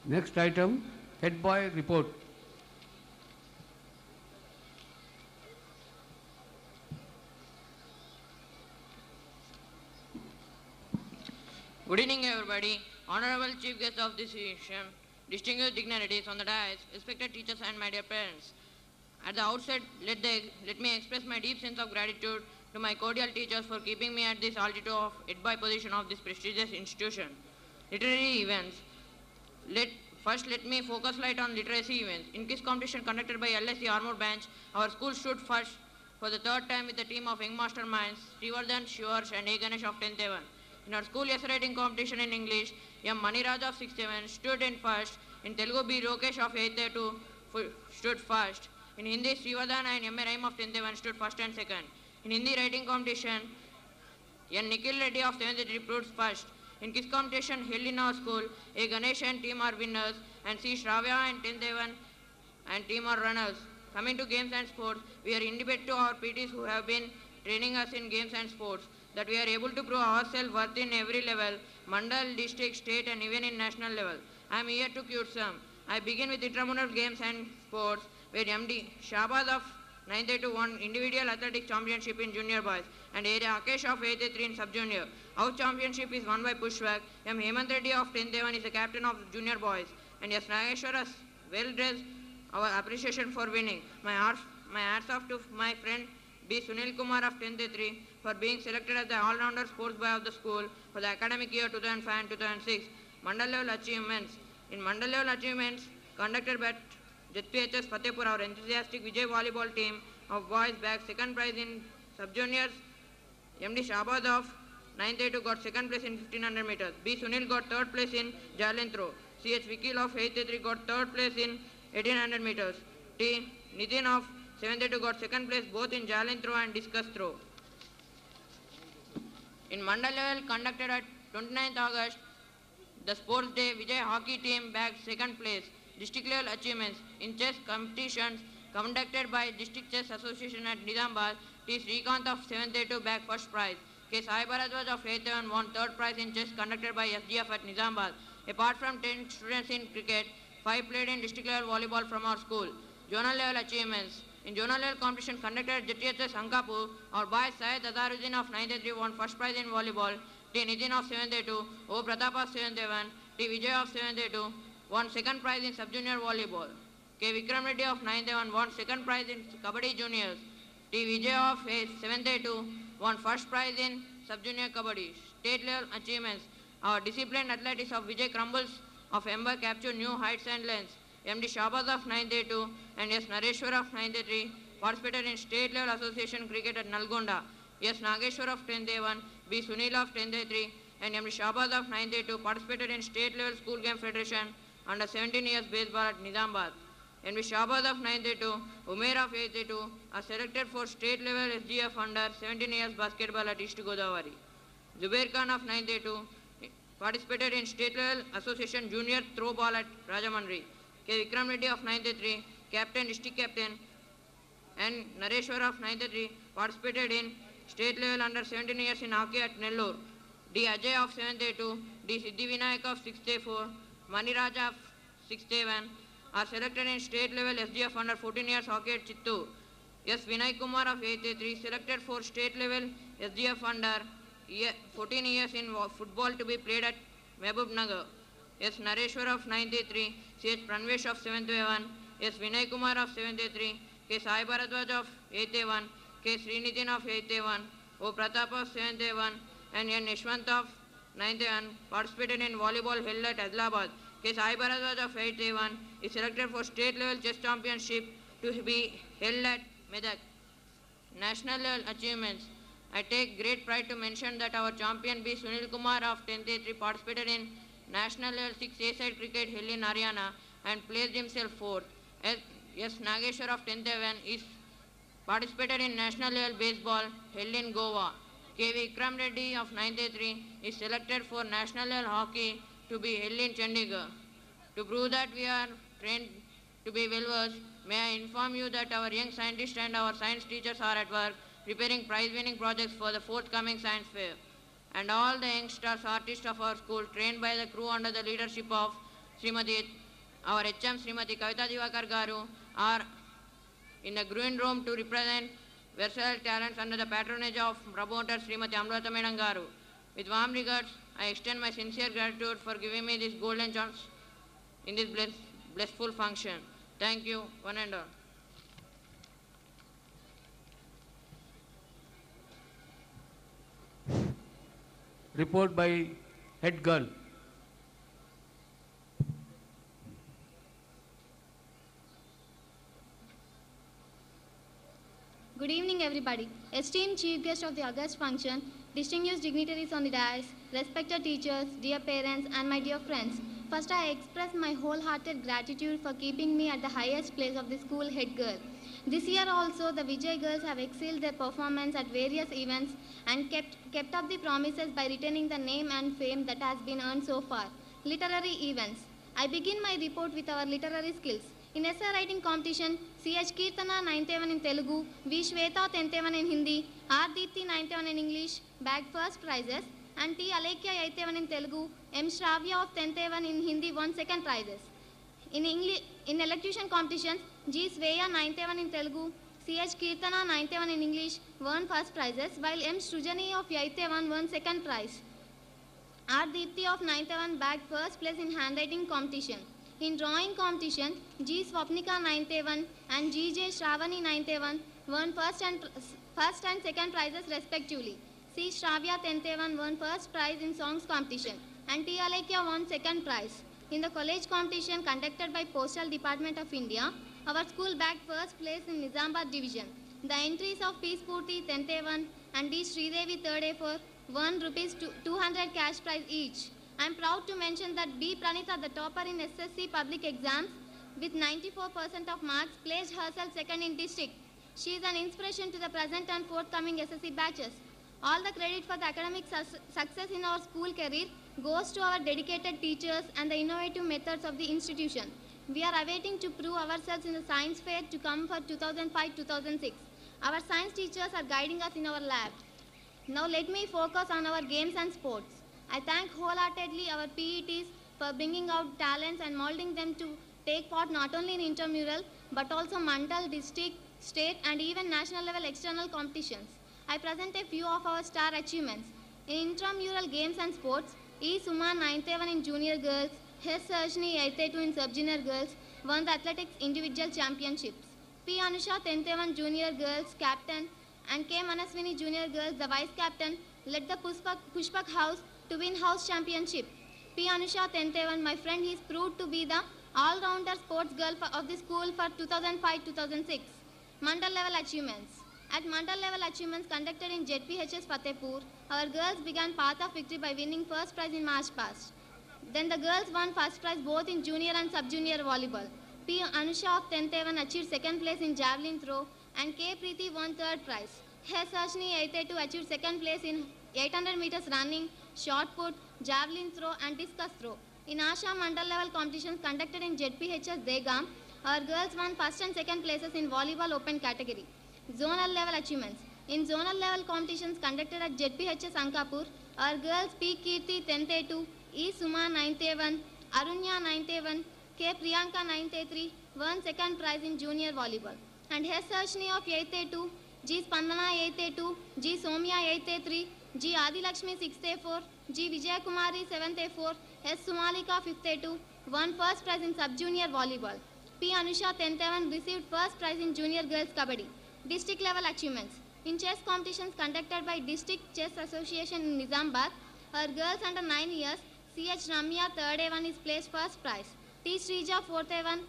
Next item, head boy report. Good evening, everybody. Honorable Chief Guest of this session, distinguished dignitaries on the dais, respected teachers and my dear parents. At the outset, let me express my deep sense of gratitude to my cordial teachers for keeping me at this altitude of head boy position of this prestigious institution. Literary events. Let me focus light on literacy events. In quiz competition conducted by LSC Armour Bench, our school stood first for the third time with a team of young masterminds, Srivardhan, Shivarsh and A. Ganesh of 10th Heaven. In our school essay writing competition in English, M. Maniraj of 6th Heaven stood in first. In Telugu, B. Rokesh of 8th Heaven stood first. In Hindi, Srivardhan and M. A. Raim of 10th Heaven stood first and second. In Hindi writing competition, N. Nikhil Reddy of 7th Heaven proved first. In quiz competition held in our school, A. Ganesh and team are winners and C. Shravya and 10th Heaven and team are runners. Coming to games and sports, we are indebted to our PTs who have been training us in games and sports, that we are able to prove ourselves worth in every level, mandal, district, state and even in national level. I am here to quote some. I begin with intramural games and sports, where MD Shabad of 9th won individual athletics championship in junior boys and area Akesh of 8th in sub-junior. House championship is won by Pushwak. M. Hemant Reddy of 10th is the captain of junior boys. And yes, Nageshwar is well dressed. Our appreciation for winning. My hats off to my friend B. Sunil Kumar of 10th A3 for being selected as the all-rounder sports boy of the school for the academic year 2005-2006. Mandal level achievements. In Mandal level achievements conducted by JPHS Fatehpur, our enthusiastic Vijay volleyball team of boys bagged second prize in sub-juniors. MD Shabad of 9th A2 got second place in 1500 meters. B. Sunil got third place in javelin throw. CH Vikil of 8th A3 got third place in 1800 meters. T. Nitin of 7th A2 got second place both in javelin throw and discus throw. In Mandal level conducted at 29th August, the sports day, Vijay hockey team bagged second place. District level achievements in chess competitions conducted by District Chess Association at Nizamabad, T. Srikanth of 7th A2 bagged first prize. K. Sai Bharadwaj of 8th A1 won third prize in chess conducted by SGF at Nizamabad. Apart from 10 students in cricket, 5 played in district level volleyball from our school. Zonal level achievements. In zonal level competition conducted at JTHS Ankapur, our boy Syed Azaruddin of 9th A3 won first prize in volleyball. T. Nitin of 7th A2, O. Pratap of 7th A1, T. Vijay of 7th A2 won second prize in sub-junior volleyball. K. Vikram Reddy of 9th A1 won second prize in Kabaddi juniors. T. Vijay of 7th A2 won first prize in sub-junior Kabaddi. State level achievements. Our disciplined athletics of Vijay Crumbles of Ember captured new heights and lengths. MD Shabaz of 9th A2 and S. Nareshwar of 9th A3 participated in state level association cricket at Nalgonda. S. Nageshwar of 10th A1, B. Sunil of 10th A3 and MD Shabaz of 9th A2 participated in state level school game federation under 17 years baseball at Nizamabad. MD Shabaz of 9th A2, Umair of 8th A2 are selected for state level SGF under 17 years basketball at East Godavari. Zubair Khan of 9th A2 participated in state level association junior throw ball at Rajamandri. K. Vikram Reddy of 9th A3, captain, district captain, and Nareshwar of 9th A3 participated in state level under 17 years in hockey at Nellore. D. Ajay of 7th A2, D. Siddhi Vinayak of 6th A4, Mani Raja of 6th A1 are selected in state level SGF under 14 years hockey at Chittoor. S. Vinay Kumar of 8th A3 selected for state level SGF under 14 years in football to be played at Mehboob Nagar. S. Nareshwar of 9th A3, C.H. Pranvesh of 7th A1, S. Vinay Kumar of 7th A3, K. Sai Bharadwaj of 8th A1, K. Srinitin of 8th A1, O. Pratap of 7th A1, and N. Nishwant of 9th A1 participated in volleyball held at Adilabad. K. Sai Bharadwaj of 8th A1 is selected for state level chess championship to be held at Medak. National level achievements. I take great pride to mention that our champion B. Sunil Kumar of 10th A3 participated in national level 6 A-side cricket held in Haryana and placed himself fourth. S. Nageshwar of 10th A1 is participated in national level baseball held in Goa. K. Vikram Reddy of 9th A3 is selected for national level hockey to be held in Chandigarh. To prove that we are trained to be well-versed, may I inform you that our young scientists and our science teachers are at work preparing prize-winning projects for the forthcoming science fair. And all the youngsters, artists of our school, trained by the crew under the leadership of our HM Srimati Kavita Divakar Garu are in the green room to represent versatile talents under the patronage of promoter Srimati Amrata Madam Garu. With warm regards, I extend my sincere gratitude for giving me this golden chance in this blissful function. Thank you, one and all. Report by head girl. Good evening, everybody. Esteemed chief guest of the August function, distinguished dignitaries on the dais, respected teachers, dear parents, and my dear friends. First, I express my wholehearted gratitude for keeping me at the highest place of the school head girl. This year also, the Vijay girls have excelled their performance at various events and kept up the promises by retaining the name and fame that has been earned so far. Literary events. I begin my report with our literary skills. In essay writing competition, C.H. Kirtana 9th in Telugu, V. Shweta 10th in Hindi, R. Deepthi 9th in English bagged first prizes, and T. Alekya 8th in Telugu, M. Shravya of 10th in Hindi won second prizes. In elocution competitions, G. Sveya 9th in Telugu, C.H. Kirtana 9th in English won first prizes, while M. Srujani of 8th won second prize. R. Deepthi of 9th bagged first place in handwriting competition. In drawing competition, G. Swapnika 9th and G. J. Shravani 9th won first and second prizes respectively. C. Shravya 10th won first prize in songs competition, and T. Alekya won second prize. In the college competition conducted by Postal Department of India, our school bagged first place in Nizamabad division. The entries of P. Spurti 10th and D. Sridevi 3rd A4 won rupees 200 cash prize each. I am proud to mention that B. Pranita, the topper in SSC public exams with 94% of marks, placed herself second in district. She is an inspiration to the present and forthcoming SSC batches. All the credit for the academic success in our school career goes to our dedicated teachers and the innovative methods of the institution. We are awaiting to prove ourselves in the science fair to come for 2005-2006. Our science teachers are guiding us in our lab. Now let me focus on our games and sports. I thank wholeheartedly our PETs for bringing out talents and molding them to take part not only in intramural but also mandal, district, state and even national level external competitions. I present a few of our star achievements. In intramural games and sports, E. Suma 9th in junior girls, H. Sarshni 8th in sub-junior girls won the athletics individual championships. P. Anusha 10th junior girls captain and K. Manaswini junior girls the vice captain led the Pushpak house to win house championship. P. Anusha 10th my friend, he is proved to be the all-rounder sports girl of the school for 2005-2006. Mandal level achievements. At Mandal level achievements conducted in ZPHS Fatehpur, our girls began path of victory by winning first prize in March past. Then the girls won first prize both in junior and sub-junior volleyball. P. Anusha of 10th achieved second place in javelin throw and K. Preeti won third prize. H. Sarshni 8th achieved second place in 800 meters running, shot put, javelin throw and discus throw. In Asha Mandal level competitions conducted in ZPHS Degam, our girls won first and second places in volleyball open category. Zonal level achievements. In zonal level competitions conducted at ZPHS Ankapur, our girls P. Kirti 10th A2, E. Suma 9th A1, Arunya 9th A1, K. Priyanka 9th A3 won second prize in junior volleyball. And H. Sarshni of 8th A2, G. Spandana 8th A2, G. Somya 8th A3, G. Adilakshmi 6th A4, G. Vijay Kumari 7th A4, S. Sumalika 5th A2 won first prize in sub-junior volleyball. P. Anusha 10th A1 received first prize in junior girls kabaddi. District level achievements. In chess competitions conducted by District Chess Association in Nizamabad, our girls under 9 years, C.H. Ramya 3rd A1 is placed first prize. T. Srija 4th A1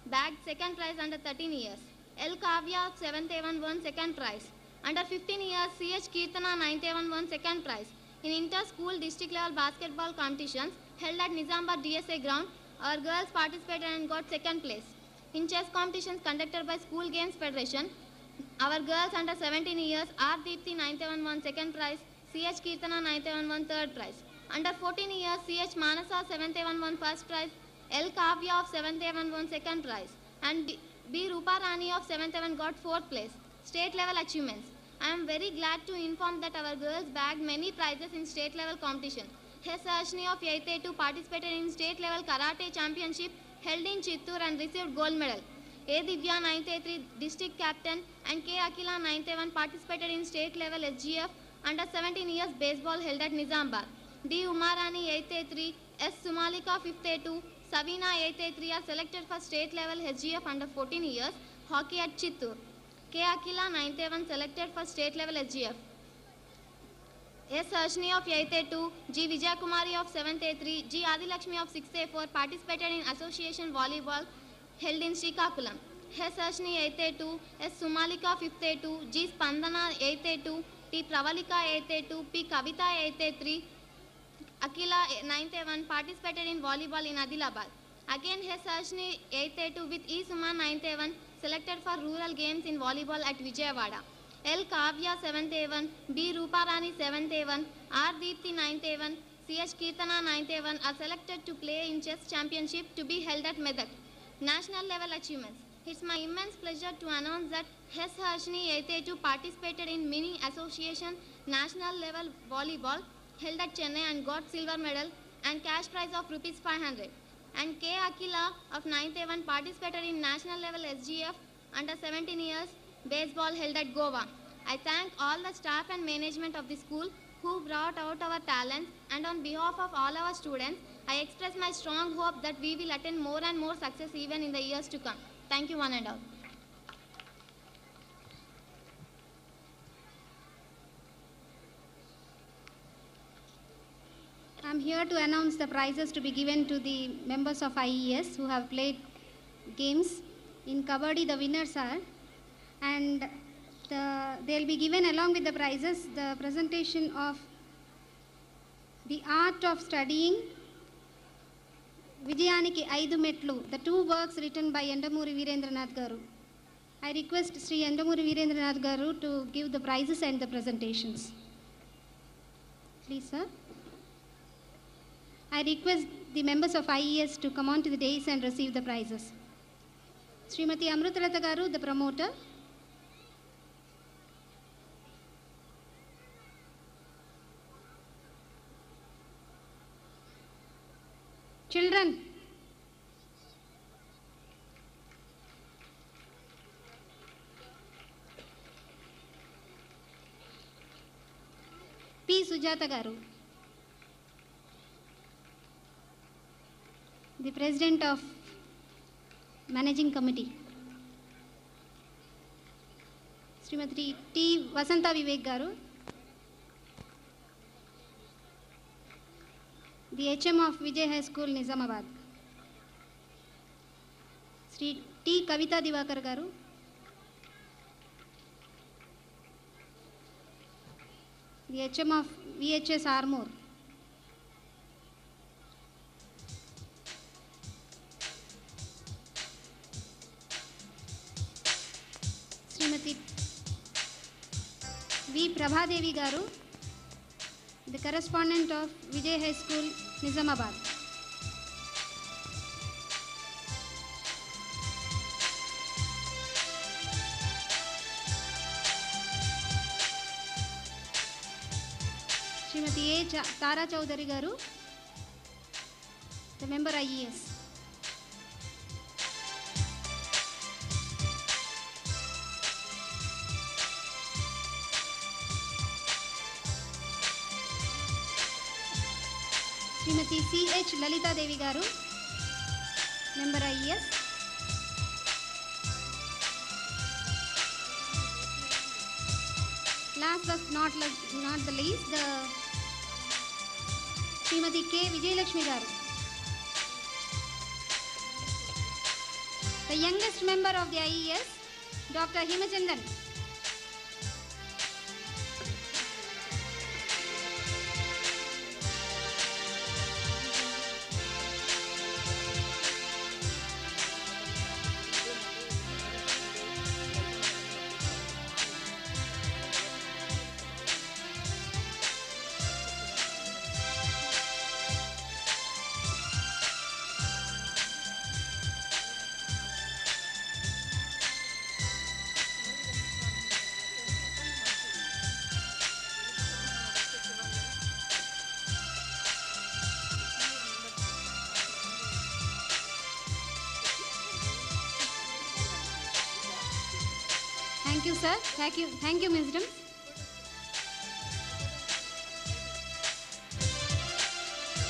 bagged second prize under 13 years. L. Kavya 7th A1 won second prize. Under 15 years, C.H. Kirtana 9th A1 won second prize. In inter-school district level basketball competitions held at Nizamabad DSA ground, our girls participated and got second place. In chess competitions conducted by School Games Federation, our girls under 17 years, R. Deepthi 9th A1 won second prize, C.H. Kirtana 9th A1 won third prize. Under 14 years, C.H. Manasa 7th A1 won first prize, L. Kavya of 7th A1 won second prize, and B. Rupa Rani of 7th A1 got fourth place. State level achievements. I am very glad to inform that our girls bagged many prizes in state level competition. H. Ashni of 8th A2 participated in state level karate championship held in Chittoor and received gold medal. A. Divya 9th A3 district captain and K. Akila 9th A1 participated in state level SGF under 17 years baseball held at Nizamabad. D. Umarani 8th A3, S. Sumalika 5th A2, Savina 8th A3 are selected for state level SGF under 14 years hockey at Chittoor. K. Akila 9th A1 selected for state level SGF. S. Harshni of 8th A2, G. Vijayakumari of 7th A3, G. Adilakshmi of 6th A4 participated in association volleyball held in Srikakulam. S. Harshni 8th A2, S. Sumalika 5th A2, G. Spandana 8th A2, T. Pravalika 8th A2, P. Kavita 8th A3, Akila 9th A1 participated in volleyball in Adilabad. Again S. Harshni 8th A2 with E. Suma 9th A1 selected for rural games in volleyball at Vijayawada. L. Kavya 7th A1, B. Rooparani 7th A1, R. Deepthi 9th A1, C. H. Kirtana 9th A1 are selected to play in chess championship to be held at Medak. National level achievements. It's my immense pleasure to announce that S. Harshni 8th A2 participated in mini association national level volleyball held at Chennai and got silver medal and cash prize of rupees 500. And K. Akila of 9th A1 participated in national level SGF under 17 years baseball held at Goa. I thank all the staff and management of the school who brought out our talents, and on behalf of all our students, I express my strong hope that we will attain more and more success even in the years to come. Thank you one and all. I'm here to announce the prizes to be given to the members of IES who have played games. In Kabaddi, the winners are, and they'll be given along with the prizes the presentation of The Art of Studying, Vijayaniki Aidu Metlu, the two works written by Endamuri Virendranath Garu. I request Sri Endamuri Virendranath Garu to give the prizes and the presentations. Please, sir. I request the members of IES to come on to the dais and receive the prizes. Srimati Amrutalata Garu, the promoter. Children. P. Sujata Garu, the President of Managing Committee. Srimati T. Vasanta Vivek Garu, the HM of Vijay High School, Nizamabad. Sri T. Kavita Divakar Garu, the HM of VHS Armour. Srimati V. Prabhadevi Garu, the correspondent of Vijay High School, Nizamabad. Srimati A. Tara Chaudhary Garu, the member IES. Srimati C.H. Lalita Devi Garu, member IES. Last but not the least, the Srimati K. Vijayalakshmi Garu, the youngest member of the IES, Dr. Himachandan. sir. Thank you, Wisdom.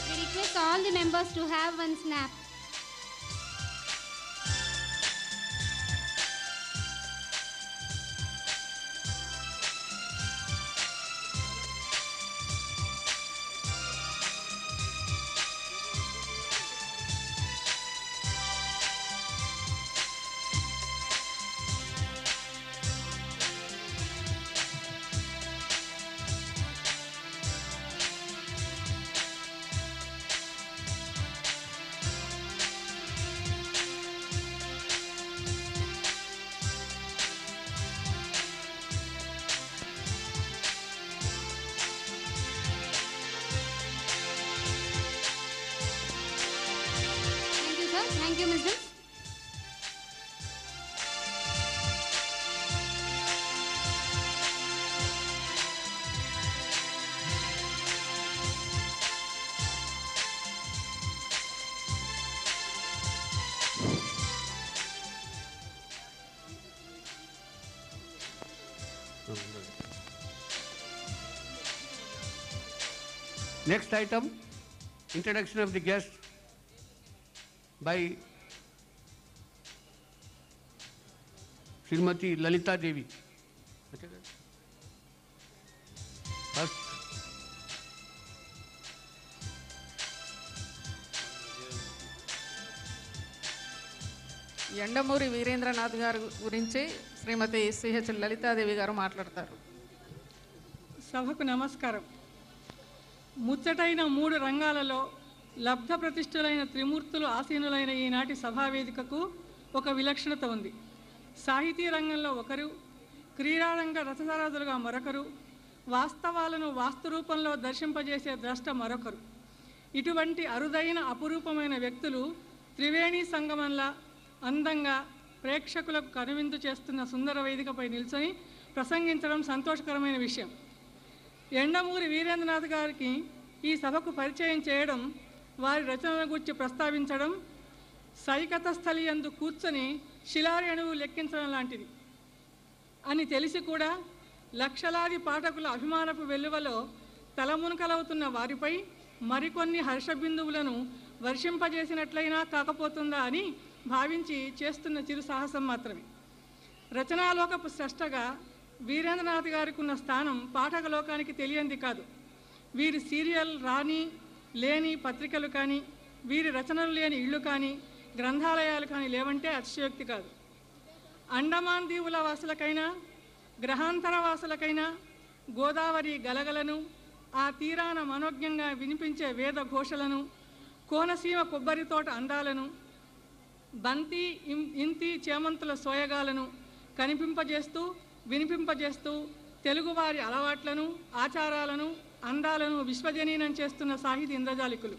We request all the members to have one snap. Thank you, Wisdom. Next item, introduction of the guest by Srimati Lalita Devi. First, Yandamuri Veerendranath గారి గురించి శ్రీమతి CH Lalitha Devi గారు మాట్లాడతారు. సభకు నమస్కారం. ముచ్చటైన 3 రంగాలలో లబ్ధ ప్రతిష్ఠులైన త్రిమూర్తులు ఆసీనులైన ఈనాటి సభావేదికకు ఒక విలక్షణత ఉంది. సాహితీ రంగంలో ఒకరు, క్రీడారంగ రససారథులుగా మరొకరు, వాస్తవాలను వాస్తురూపంలో దర్శింపజేసే ద్రష్ట మరొకరు. ఇటువంటి అరుదైన అపురూపమైన వ్యక్తులు త్రివేణి సంగమంలా అందంగా ప్రేక్షకులకు కనువిందు చేస్తున్న సుందర వేదికపై నిల్చొని ప్రసంగించడం సంతోషకరమైన విషయం. ఎండమూరి వీరేంద్రనాథ్ గారికి ఈ సభకు పరిచయం చేయడం, వారి రచనల గురించి ప్రస్తావించడం సైకత స్థలి యందు కూర్చొని శిలారి అణువు లెక్కించడం లాంటిది అని తెలిసి కూడా లక్షలాది పాఠకుల అభిమానపు వెల్లువలో తలమునకలవుతున్న వారిపై మరికొన్ని హర్షబిందువులను వర్షింపజేసినట్లయినా కాకపోతుందా అని భావించి చేస్తున్న చిరు సాహసం మాత్రమే. రచనాలోకపు స్రష్టగా వీరేంద్రనాథ్ గారికి ఉన్న స్థానం పాఠక లోకానికి తెలియంది కాదు. వీరి సీరియల్ రాని లేని పత్రికలు కానీ, వీరి రచనలు లేని ఇళ్ళు కానీ, గ్రంథాలయాలు కానీ లేవంటే అతిశయోక్తి కాదు. అండమాన్ దీవుల వాసులకైనా, గ్రహాంతర వాసులకైనా గోదావరి గలగలను, ఆ తీరాన మనోజ్ఞంగా వినిపించే వేద ఘోషలను, కోనసీమ కొబ్బరి తోట అందాలను, బంతి ఇంతి చేమంతుల సోయగాలను కనిపింపజేస్తూ వినిపింపజేస్తూ తెలుగువారి అలవాట్లను, ఆచారాలను, అందాలను విశ్వజనీనం చేస్తున్న సాహితీ ఇంద్రజాలికులు.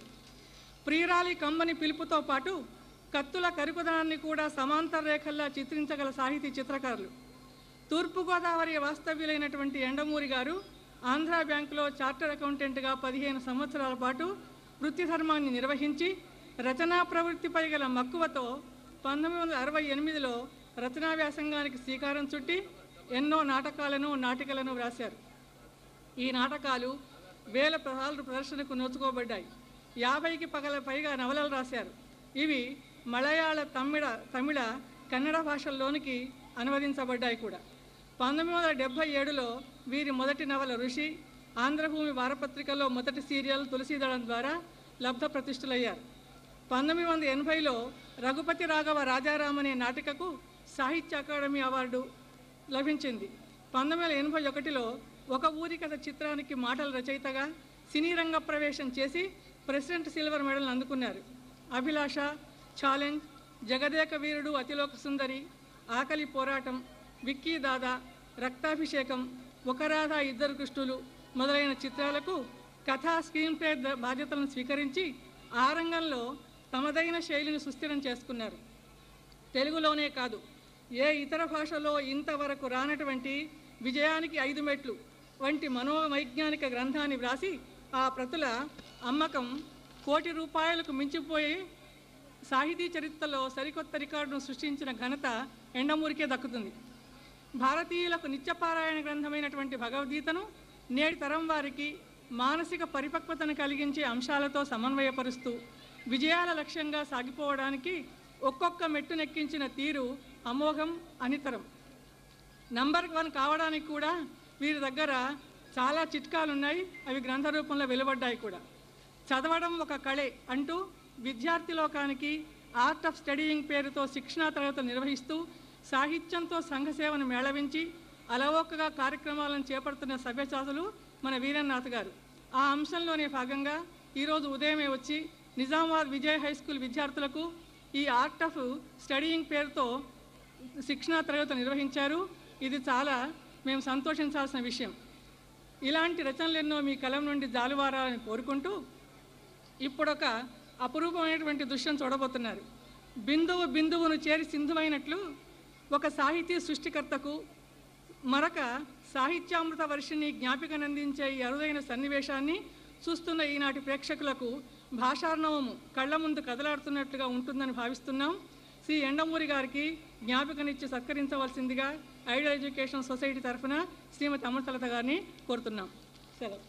ప్రియురాలి కమ్మని పిలుపుతో పాటు కత్తుల కరుకుదనాన్ని కూడా సమాంతర రేఖల్లా చిత్రించగల సాహితీ చిత్రకారులు. తూర్పుగోదావరి వాస్తవ్యులైనటువంటి ఎండమూరి గారు ఆంధ్రా బ్యాంకులో చార్టర్డ్ అకౌంటెంట్గా 15 సంవత్సరాల పాటు వృత్తి ధర్మాన్ని నిర్వహించి రచనా ప్రవృత్తిపై గల మక్కువతో 1968లో రచనా వ్యాసంగానికి శ్రీకారం చుట్టి ఎన్నో నాటకాలను, నాటికలను వ్రాశారు. ఈ నాటకాలు వేల సార్లు ప్రదర్శనకు నోచుకోబడ్డాయి. 50కి పైగా నవలలు రాశారు. ఇవి మలయాళ, తమిళ, కన్నడ భాషల్లోనికి అనువదించబడ్డాయి కూడా. 1977లో వీరి మొదటి నవల ఋషి ఆంధ్రభూమి వారపత్రికలో మొదటి సీరియల్ తులసీదళం ద్వారా లబ్ధ ప్రతిష్ఠులయ్యారు. 1980లో రఘుపతి రాఘవ రాజారాం అనే నాటికకు సాహిత్య అకాడమీ అవార్డు లభించింది. 1981లో ఒక ఊరి కథ చిత్రానికి మాటల రచయితగా సినీ రంగ ప్రవేశం చేసి ప్రెసిడెంట్ సిల్వర్ మెడల్ అందుకున్నారు. అభిలాష, ఛాలెంజ్, జగదేక వీరుడు, అతిలోక సుందరి, ఆకలి పోరాటం, విక్కీ దాదా, రక్తాభిషేకం, ఒక రాధ ఇద్దరు కృష్ణులు మొదలైన చిత్రాలకు కథా స్క్రీన్ ప్లే బాధ్యతలను స్వీకరించి ఆ రంగంలో తమదైన శైలిని సుస్థిరం చేసుకున్నారు. తెలుగులోనే కాదు, ఏ ఇతర భాషలో ఇంతవరకు రానటువంటి విజయానికి 5 మెట్లు వంటి మనోవైజ్ఞానిక గ్రంథాన్ని వ్రాసి ఆ ప్రతుల అమ్మకం ₹1,00,00,000 మించిపోయి సాహితీ చరిత్రలో సరికొత్త రికార్డును సృష్టించిన ఘనత ఎండమూరికే దక్కుతుంది. భారతీయులకు నిత్యపారాయణ గ్రంథమైనటువంటి భగవద్గీతను నేటి తరం వారికి మానసిక పరిపక్వతను కలిగించే అంశాలతో సమన్వయపరుస్తూ విజయాల లక్ష్యంగా సాగిపోవడానికి ఒక్కొక్క మెట్టునెక్కించిన తీరు అమోఘం, అనితరం. నంబర్ 1 కావడానికి కూడా వీరి దగ్గర చాలా చిట్కాలు ఉన్నాయి. అవి గ్రంథ రూపంలో వెలువడ్డాయి కూడా. చదవడం ఒక కళే అంటూ విద్యార్థి లోకానికి ఆర్ట్ ఆఫ్ స్టడీయింగ్ పేరుతో శిక్షణా తరగతులు నిర్వహిస్తూ సాహిత్యంతో సంఘసేవను మేళవించి అలవోకగా కార్యక్రమాలను చేపడుతున్న సభ్యచాతులు మన వీరన్నాథ్ గారు. ఆ అంశంలోనే భాగంగా ఈరోజు ఉదయమే వచ్చి నిజామాబాద్ విజయ్ హై స్కూల్ విద్యార్థులకు ఈ ఆర్ట్ ఆఫ్ స్టడీయింగ్ పేరుతో శిక్షణా తరగతులు నిర్వహించారు. ఇది చాలా మేము సంతోషించాల్సిన విషయం. ఇలాంటి రచనలెన్నో మీ కలం నుండి జాలువారాలని కోరుకుంటూ ఇప్పుడొక అపురూపమైనటువంటి దృశ్యం చూడబోతున్నారు. బిందువు బిందువును చేరి సింధువైనట్లు ఒక సాహితీ సృష్టికర్తకు మరొక సాహిత్యామృత వర్షిని జ్ఞాపికనందించే ఈ అరుదైన సన్నివేశాన్ని చూస్తున్న ఈనాటి ప్రేక్షకులకు భాషార్ణవము కళ్ళ ముందు కదలాడుతున్నట్లుగా ఉంటుందని భావిస్తున్నాం. శ్రీ ఎండమూరి గారికి జ్ఞాపికనిచ్చి సత్కరించవలసిందిగా ఐడియల్ ఎడ్యుకేషన్ సొసైటీ తరఫున శ్రీమతి అమృతలత గారిని కోరుతున్నాం. సెలవు.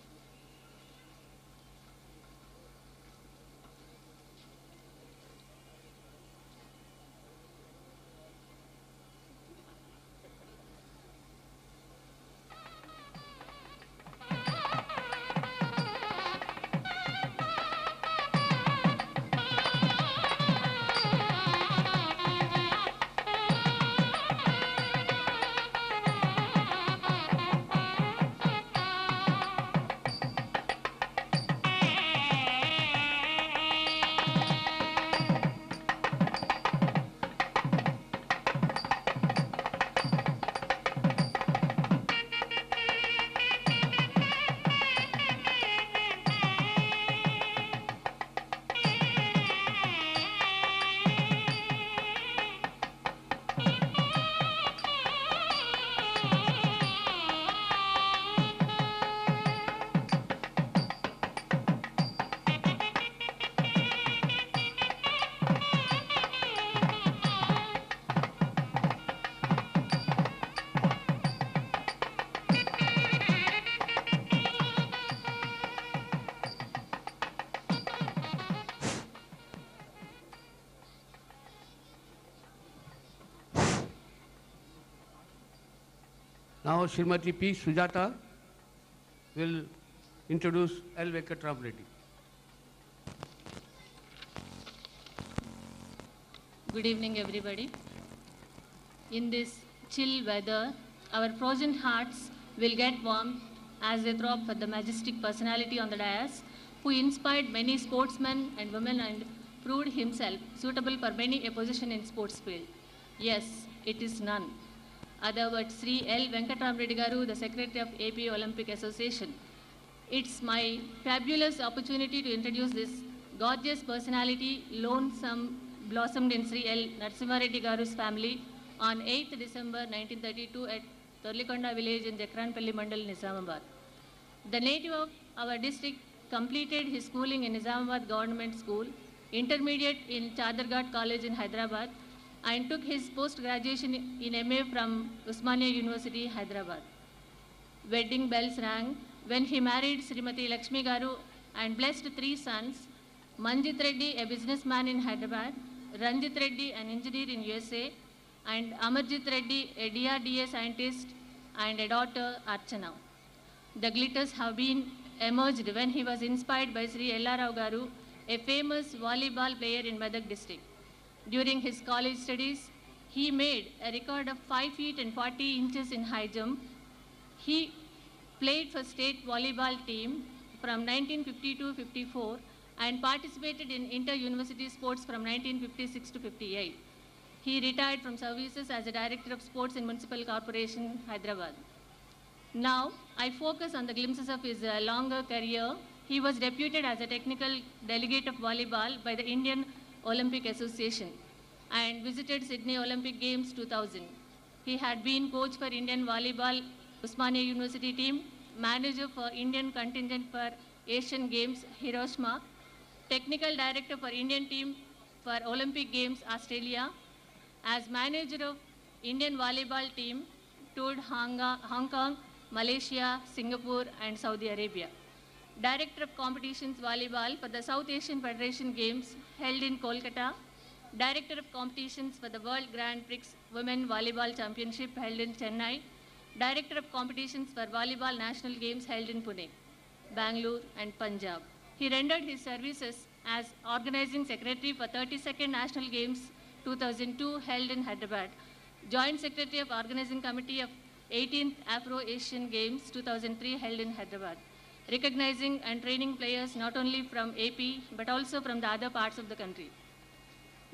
Now Srimati P. Sujata will introduce L. Venkatram Reddy. Good evening, everybody. In this chill weather, our frozen hearts will get warm as they throb for the majestic personality on the dais, who inspired many sportsmen and women and proved himself suitable for many a position in sports field. Yes, it is none other but Sri L. Venkatram Reddy Garu, the Secretary of AP Olympic Association. It's my fabulous opportunity to introduce this gorgeous personality, lonesome, blossomed in Sri L. Narasimha Reddy Garu's family on 8th December 1932 at Torlikonda village in Jakranpalli Mandal, Nizamabad. The native of our district completed his schooling in Nizamabad Government School, intermediate in Chadarghat College in Hyderabad, and took his post-graduation in MA from Usmania University, Hyderabad. Wedding bells rang when he married Srimati Lakshmi Garu and blessed 3 sons, Manjit Reddy, a businessman in Hyderabad, Ranjit Reddy, an engineer in USA, and Amarjit Reddy, a DRDA scientist, and a daughter, Archana. The glitters have been emerged when he was inspired by Sri Ella Rao Garu, a famous volleyball player in Medak district. During his college studies, he made a record of 5 feet and 40 inches in high jump. He played for state volleyball team from 1952-54 and participated in inter-university sports from 1956 to 58. He retired from services as a director of sports in Municipal Corporation, Hyderabad. Now, I focus on the glimpses of his longer career. He was deputed as a technical delegate of volleyball by the Indian Olympic Association and visited Sydney Olympic Games 2000. He had been coach for Indian volleyball Usmania University team, manager for Indian contingent for Asian Games Hiroshima, technical director for Indian team for Olympic Games Australia. As manager of Indian volleyball team, toured Hong Kong, Malaysia, Singapore, and Saudi Arabia. Director of Competitions Volleyball for the South Asian Federation Games held in Kolkata. Director of Competitions for the World Grand Prix Women Volleyball Championship held in Chennai. Director of Competitions for Volleyball National Games held in Pune, Bangalore, and Punjab. He rendered his services as Organizing Secretary for 32nd National Games 2002 held in Hyderabad, Joint Secretary of Organizing Committee of 18th Afro-Asian Games 2003 held in Hyderabad, recognizing and training players not only from AP but also from the other parts of the country.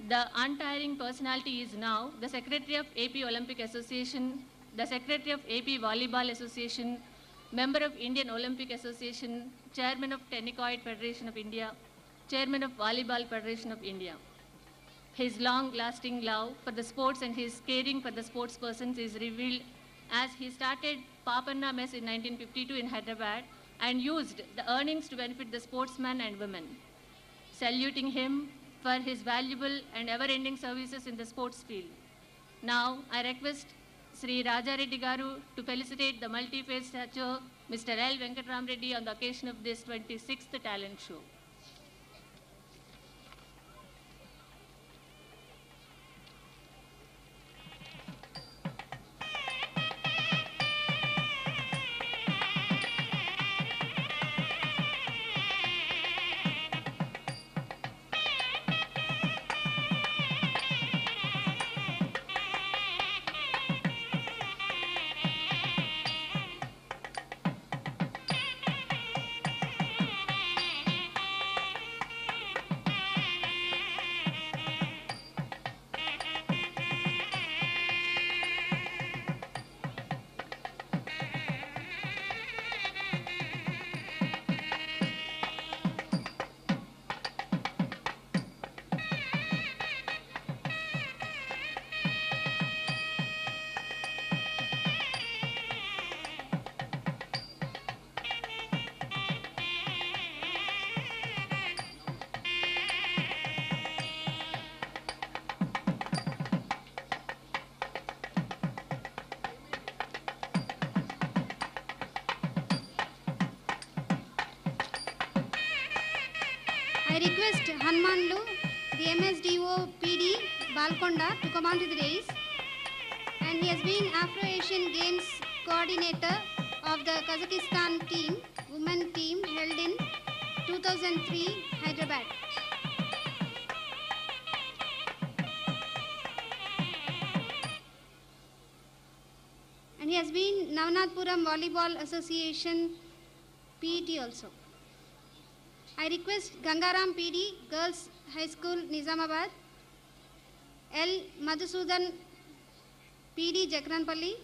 The untiring personality is now the Secretary of AP Olympic Association, the Secretary of AP Volleyball Association, Member of Indian Olympic Association, Chairman of Tennicoid Federation of India, Chairman of Volleyball Federation of India. His long-lasting love for the sports and his caring for the sportspersons is revealed as he started Papanna Mess in 1952 in Hyderabad and used the earnings to benefit the sportsmen and women. Saluting him for his valuable and ever-ending services in the sports field. Now, I request Sri Raja Reddy Garu to felicitate the multi-faced statue, Mr. L. Venkatram Reddy, on the occasion of this 26th talent show. I request Hanumanlu, the MSDO PD Balkonda, to come on to the dais. And he has been Afro-Asian Games coordinator of the Kazakhstan team, women team held in 2003 Hyderabad. And he has been Navnathpuram Volleyball Association PET also. I request Gangaram PD, Girls High School, Nizamabad, L. Madhusudan PD, Jakranpalli,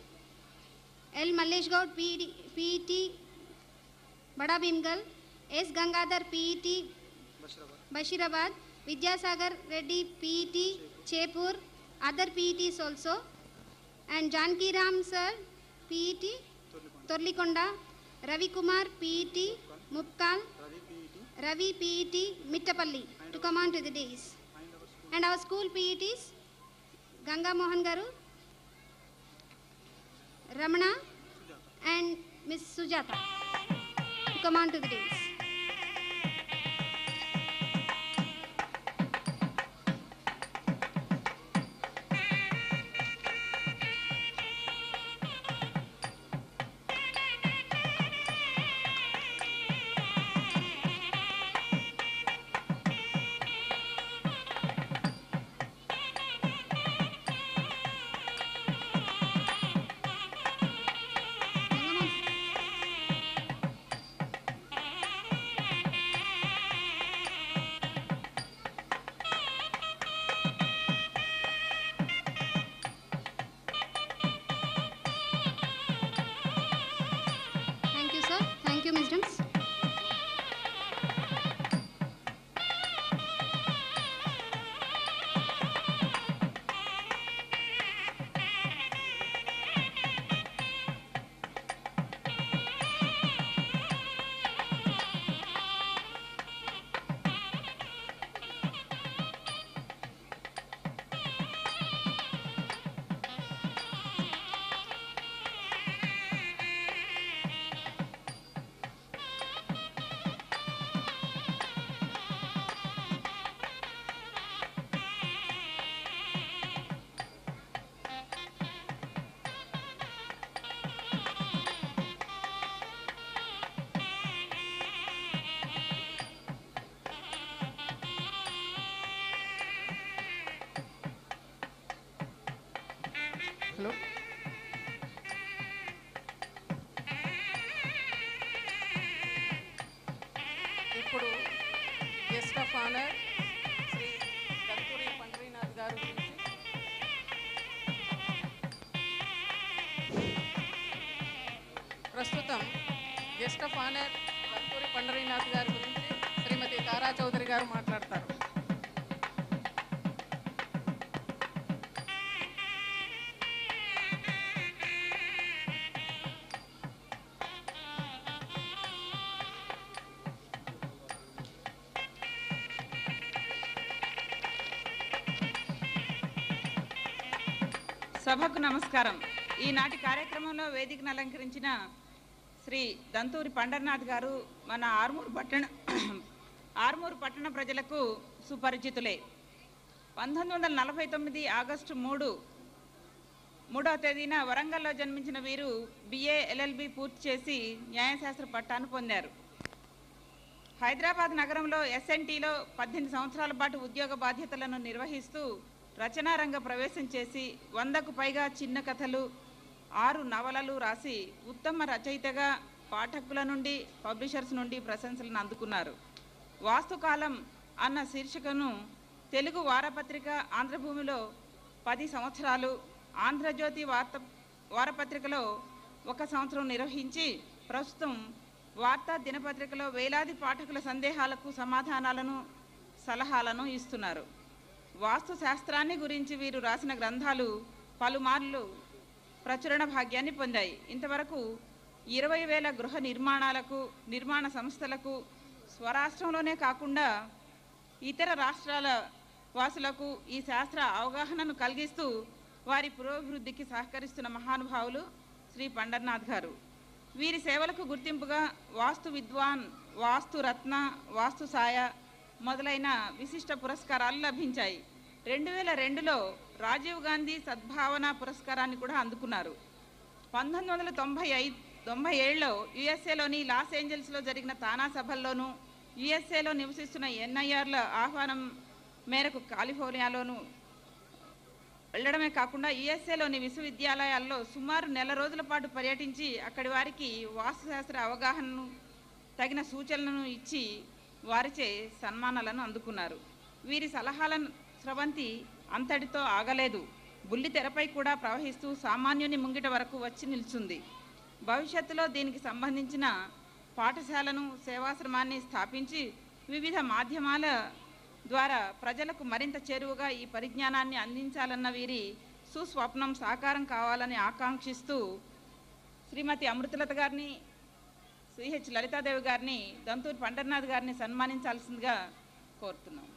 L. Mallesh Gaud PET, Bada Bimgal, S. Gangadhar PET, Bashirabad, Vidyasagar Reddy PET, Chepur, other PETs also, and Janki Ram Sir PET, Torlikonda, Ravi Kumar PET, Mupkal, Ravi PET, Mittapalli, to come on to the dais. And our school PETs, Ganga Mohan Garu, Ramana, and Miss Sujata, to come on to the dais. అధ్యక్షులు. ఇప్పుడు guest of honour Shri Danturi Pandarinath గారు గురించి ప్రస్తుతం guest of honour Danturi Pandarinath గారి గురించి శ్రీమతి తారా చౌదరి గారు మాట్లాడతారు. సభకు నమస్కారం. ఈనాటి కార్యక్రమంలో వేదికను అలంకరించిన శ్రీ దంతూరి పండర్నాథ్ గారు మన ఆర్మూరు పట్టణ ప్రజలకు సుపరిచితులే. 1949 ఆగస్టు 3వ తేదీన వరంగల్లో జన్మించిన వీరు BA LLB పూర్తి చేసి న్యాయశాస్త్ర పట్టాను పొందారు. హైదరాబాద్ నగరంలో SNTలో 18 సంవత్సరాల పాటు ఉద్యోగ బాధ్యతలను నిర్వహిస్తూ రచనారంగ ప్రవేశం చేసి 100కు పైగా చిన్న కథలు, 6 నవలలు రాసి ఉత్తమ రచయితగా పాఠకుల నుండి, పబ్లిషర్స్ నుండి ప్రశంసలను అందుకున్నారు. వాస్తుకాలం అన్న శీర్షికను తెలుగు వారపత్రిక ఆంధ్రభూమిలో 10 సంవత్సరాలు, ఆంధ్రజ్యోతి వారపత్రికలో 1 సంవత్సరం నిర్వహించి ప్రస్తుతం వార్తా దినపత్రికలో వేలాది పాఠకుల సందేహాలకు సమాధానాలను, సలహాలను ఇస్తున్నారు. వాస్తు శాస్త్రాన్ని గురించి వీరు రాసిన గ్రంథాలు పలుమార్లు ప్రచురణ భాగ్యాన్ని పొందాయి. ఇంతవరకు 20,000 గృహ నిర్మాణాలకు, నిర్మాణ సంస్థలకు స్వరాష్ట్రంలోనే కాకుండా ఇతర రాష్ట్రాల వాసులకు ఈ శాస్త్ర అవగాహనను కలిగిస్తూ వారి పురోభివృద్ధికి సహకరిస్తున్న మహానుభావులు శ్రీ పండర్నాథ్ గారు. వీరి సేవలకు గుర్తింపుగా వాస్తు విద్వాన్, వాస్తు రత్న, వాస్తు సాయ మొదలైన విశిష్ట పురస్కారాలు లభించాయి. 2002లో రాజీవ్ గాంధీ సద్భావన పురస్కారాన్ని కూడా అందుకున్నారు. 1997లో USAలోని లాస్ ఏంజల్స్లో జరిగిన తానా సభల్లోనూ, USAలో నివసిస్తున్న NIRల ఆహ్వానం మేరకు కాలిఫోర్నియాలోనూ వెళ్ళడమే కాకుండా USAలోని విశ్వవిద్యాలయాల్లో సుమారు 1 రోజుల పాటు పర్యటించి అక్కడి వారికి వాస్తుశాస్త్ర అవగాహనను, తగిన సూచనలను ఇచ్చి వారిచే సన్మానాలను అందుకున్నారు. వీరి సలహాలను స్రవంతి అంతటితో ఆగలేదు. బుల్లి తెరపై కూడా ప్రవహిస్తూ సామాన్యుని ముంగిట వరకు వచ్చి నిల్చుంది. భవిష్యత్తులో దీనికి సంబంధించిన పాఠశాలను, సేవాశ్రమాన్ని స్థాపించి వివిధ మాధ్యమాల ద్వారా ప్రజలకు మరింత చేరువగా ఈ పరిజ్ఞానాన్ని అందించాలన్న వీరి సుస్వప్నం సాకారం కావాలని ఆకాంక్షిస్తూ శ్రీమతి అమృతలత గారిని, CH లలితాదేవి గారిని, దంతూరి పండర్నాథ్ గారిని సన్మానించాల్సిందిగా కోరుతున్నాం.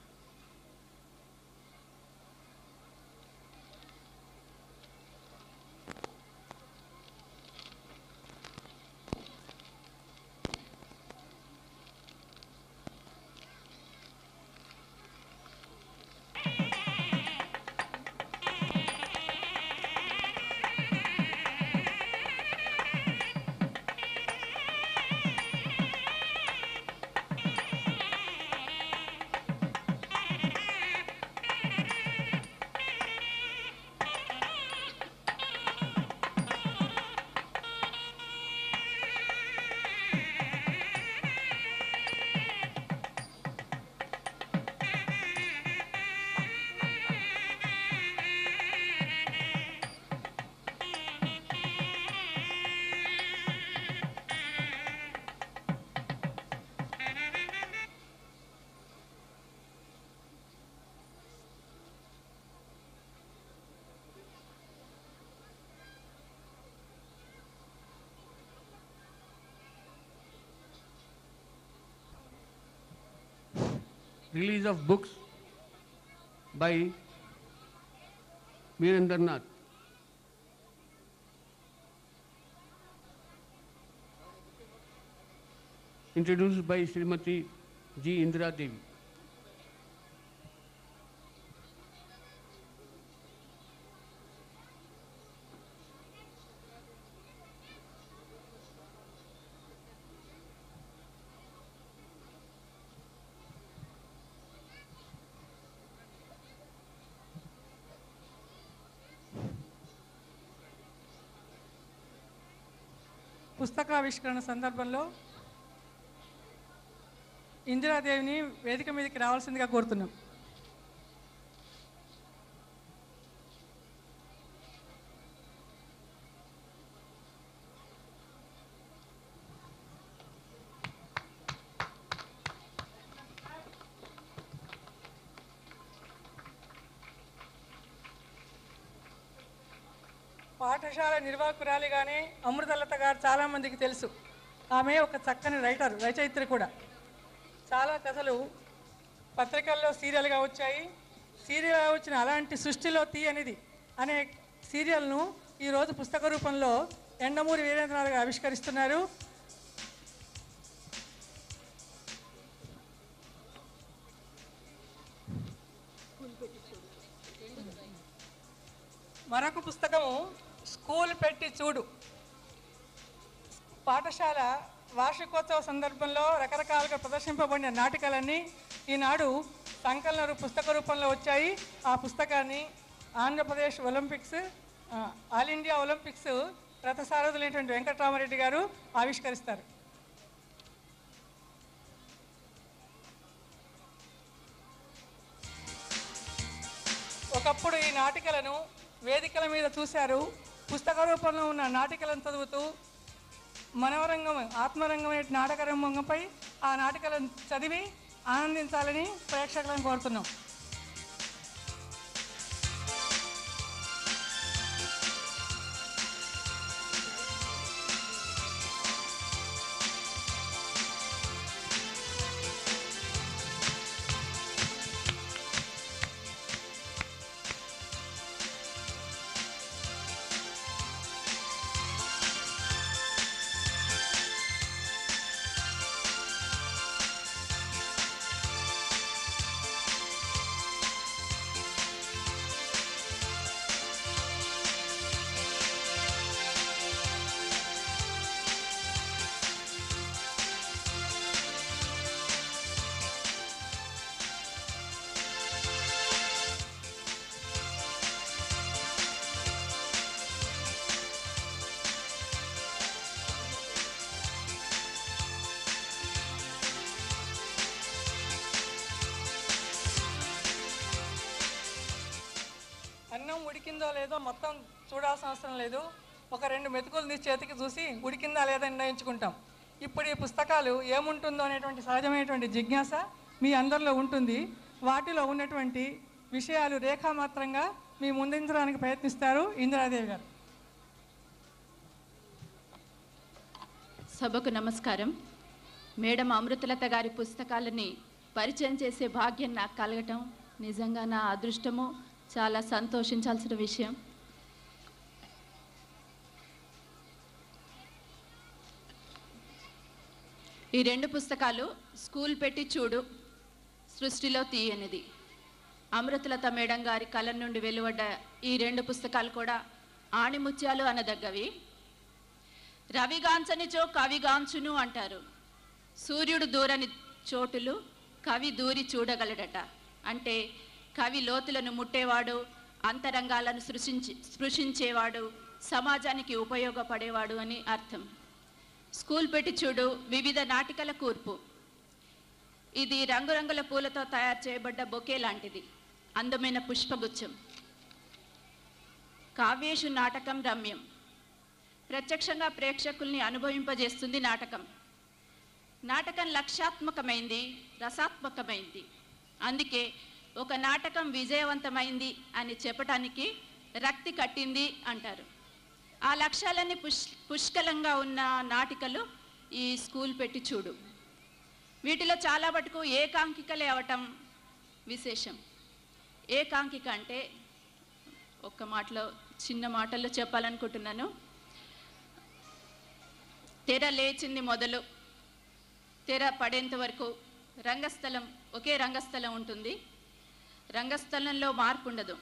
Release of books by Veerendranath. Introduced by Srimati G. Indira Devi. పుస్తకావిష్కరణ సందర్భంలో ఇందిరాదేవిని వేదిక మీదకి రావాల్సిందిగా కోరుతున్నాం. పాఠశాల నిర్వాహకురాలిగానే అమృతలత గారు చాలామందికి తెలుసు. ఆమె ఒక చక్కని రచయిత్రి కూడా. చాలా కథలు పత్రికల్లో సీరియల్గా వచ్చాయి. సీరియల్గా వచ్చిన అలాంటి సృష్టిలో తీయనిది అనే సీరియల్ను ఈరోజు పుస్తక రూపంలో ఎండమూరి వీరేంద్రనాథ్ గారు ఆవిష్కరిస్తున్నారు. మరొక పుస్తకము స్కూల్ పెట్టి చూడు. పాఠశాల వార్షికోత్సవ సందర్భంలో రకరకాలుగా ప్రదర్శింపబడిన నాటికలన్నీ ఈనాడు సంకలన పుస్తక రూపంలో వచ్చాయి. ఆ పుస్తకాన్ని Andhra Pradesh Olympics all India Olympics రథసారథులైనటువంటి Venkatarama Reddy గారు ఆవిష్కరిస్తారు. ఒకప్పుడు ఈ నాటికలను వేదికల మీద చూశారు. పుస్తక రూపంలో ఉన్న నాటికలను చదువుతూ మనవరంగం ఆత్మరంగం అనే నాటక రంగంపై ఆ నాటికలను చదివి ఆనందించాలని ప్రేక్షకులను కోరుతున్నాం. అన్నం ఉడికిందో లేదో మొత్తం చూడాల్సిన అవసరం లేదు. ఒక 2 మెతుకులు తీసి చేతికి చూసి ఉడికిందా లేదా నిర్ణయించుకుంటాం. ఇప్పుడు ఈ పుస్తకాలు ఏముంటుందో అనేటువంటి సహజమైనటువంటి జిజ్ఞాస మీ అందరిలో ఉంటుంది. వాటిలో ఉన్నటువంటి విషయాలు రేఖామాత్రంగా మీ ముందుంచడానికి ప్రయత్నిస్తారు ఇందిరాదేవి గారు. సభకు నమస్కారం. మేడం అమృతలత గారి పుస్తకాలని పరిచయం చేసే భాగ్యం నాకు కలగటం నిజంగా నా అదృష్టము. చాలా సంతోషించాల్సిన విషయం. ఈ 2 పుస్తకాలు స్కూల్ పెట్టి చూడు, సృష్టిలో తీయనిది. అమృతలత మేడం గారి కలం నుండి వెలువడ్డ ఈ 2 పుస్తకాలు కూడా ఆణిముత్యాలు అనదగ్గవి. రవిగాంచనిచో కవిగాంచును అంటారు. సూర్యుడు దూరని చోటులు కవి దూరి చూడగలడట. అంటే కవి లోతులను ముట్టేవాడు, అంతరంగాలను స్పృశించేవాడు, సమాజానికి ఉపయోగపడేవాడు అని అర్థం. స్కూల్ పెట్టి చూడు వివిధ నాటికల కూర్పు. ఇది రంగురంగుల పూలతో తయారు చేయబడ్డ బొకే లాంటిది, అందమైన పుష్పగుచ్చం. కావ్యేషు నాటకం రమ్యం. ప్రత్యక్షంగా ప్రేక్షకుల్ని అనుభవింపజేస్తుంది నాటకం. నాటకం లక్ష్యాత్మకమైంది, రసాత్మకమైంది. అందుకే ఒక నాటకం విజయవంతమైంది అని చెప్పటానికి రక్తి కట్టింది అంటారు. ఆ లక్ష్యాలన్నీ పుష్కలంగా ఉన్న నాటికలు ఈ స్కూల్ పెట్టి చూడు. వీటిలో చాలా మటుకు ఏకాంకికలే అవటం విశేషం. ఏకాంకిక అంటే ఒక్క మాటలో చిన్న మాటల్లో చెప్పాలనుకుంటున్నాను. తెర లేచింది మొదలు తెర పడేంత వరకు రంగస్థలం ఒకే రంగస్థలం ఉంటుంది. రంగస్థలంలో మార్పు ఉండదు.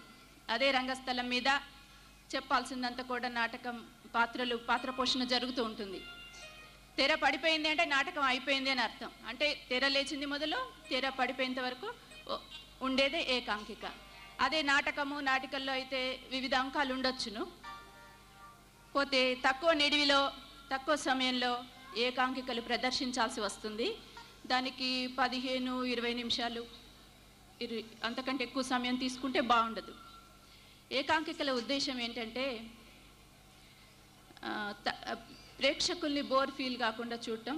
అదే రంగస్థలం మీద చెప్పాల్సిందంతా కూడా నాటకం పాత్ర పోషణ జరుగుతూ ఉంటుంది. తెర పడిపోయింది అంటే నాటకం అయిపోయింది అని అర్థం. అంటే తెర లేచింది మొదలు తెర పడిపోయేంత వరకు ఉండేదే ఏకాంకిక. అదే నాటికల్లో అయితే వివిధ అంకాలు ఉండొచ్చును. పోతే తక్కువ నిడివిలో తక్కువ సమయంలో ఏకాంకికలు ప్రదర్శించాల్సి వస్తుంది. దానికి 15-20 నిమిషాలు అంతకంటే ఎక్కువ సమయం తీసుకుంటే బాగుండదు. ఏకాంకికల ఉద్దేశం ఏంటంటే ప్రేక్షకుల్ని బోర్ ఫీల్ కాకుండా చూడటం,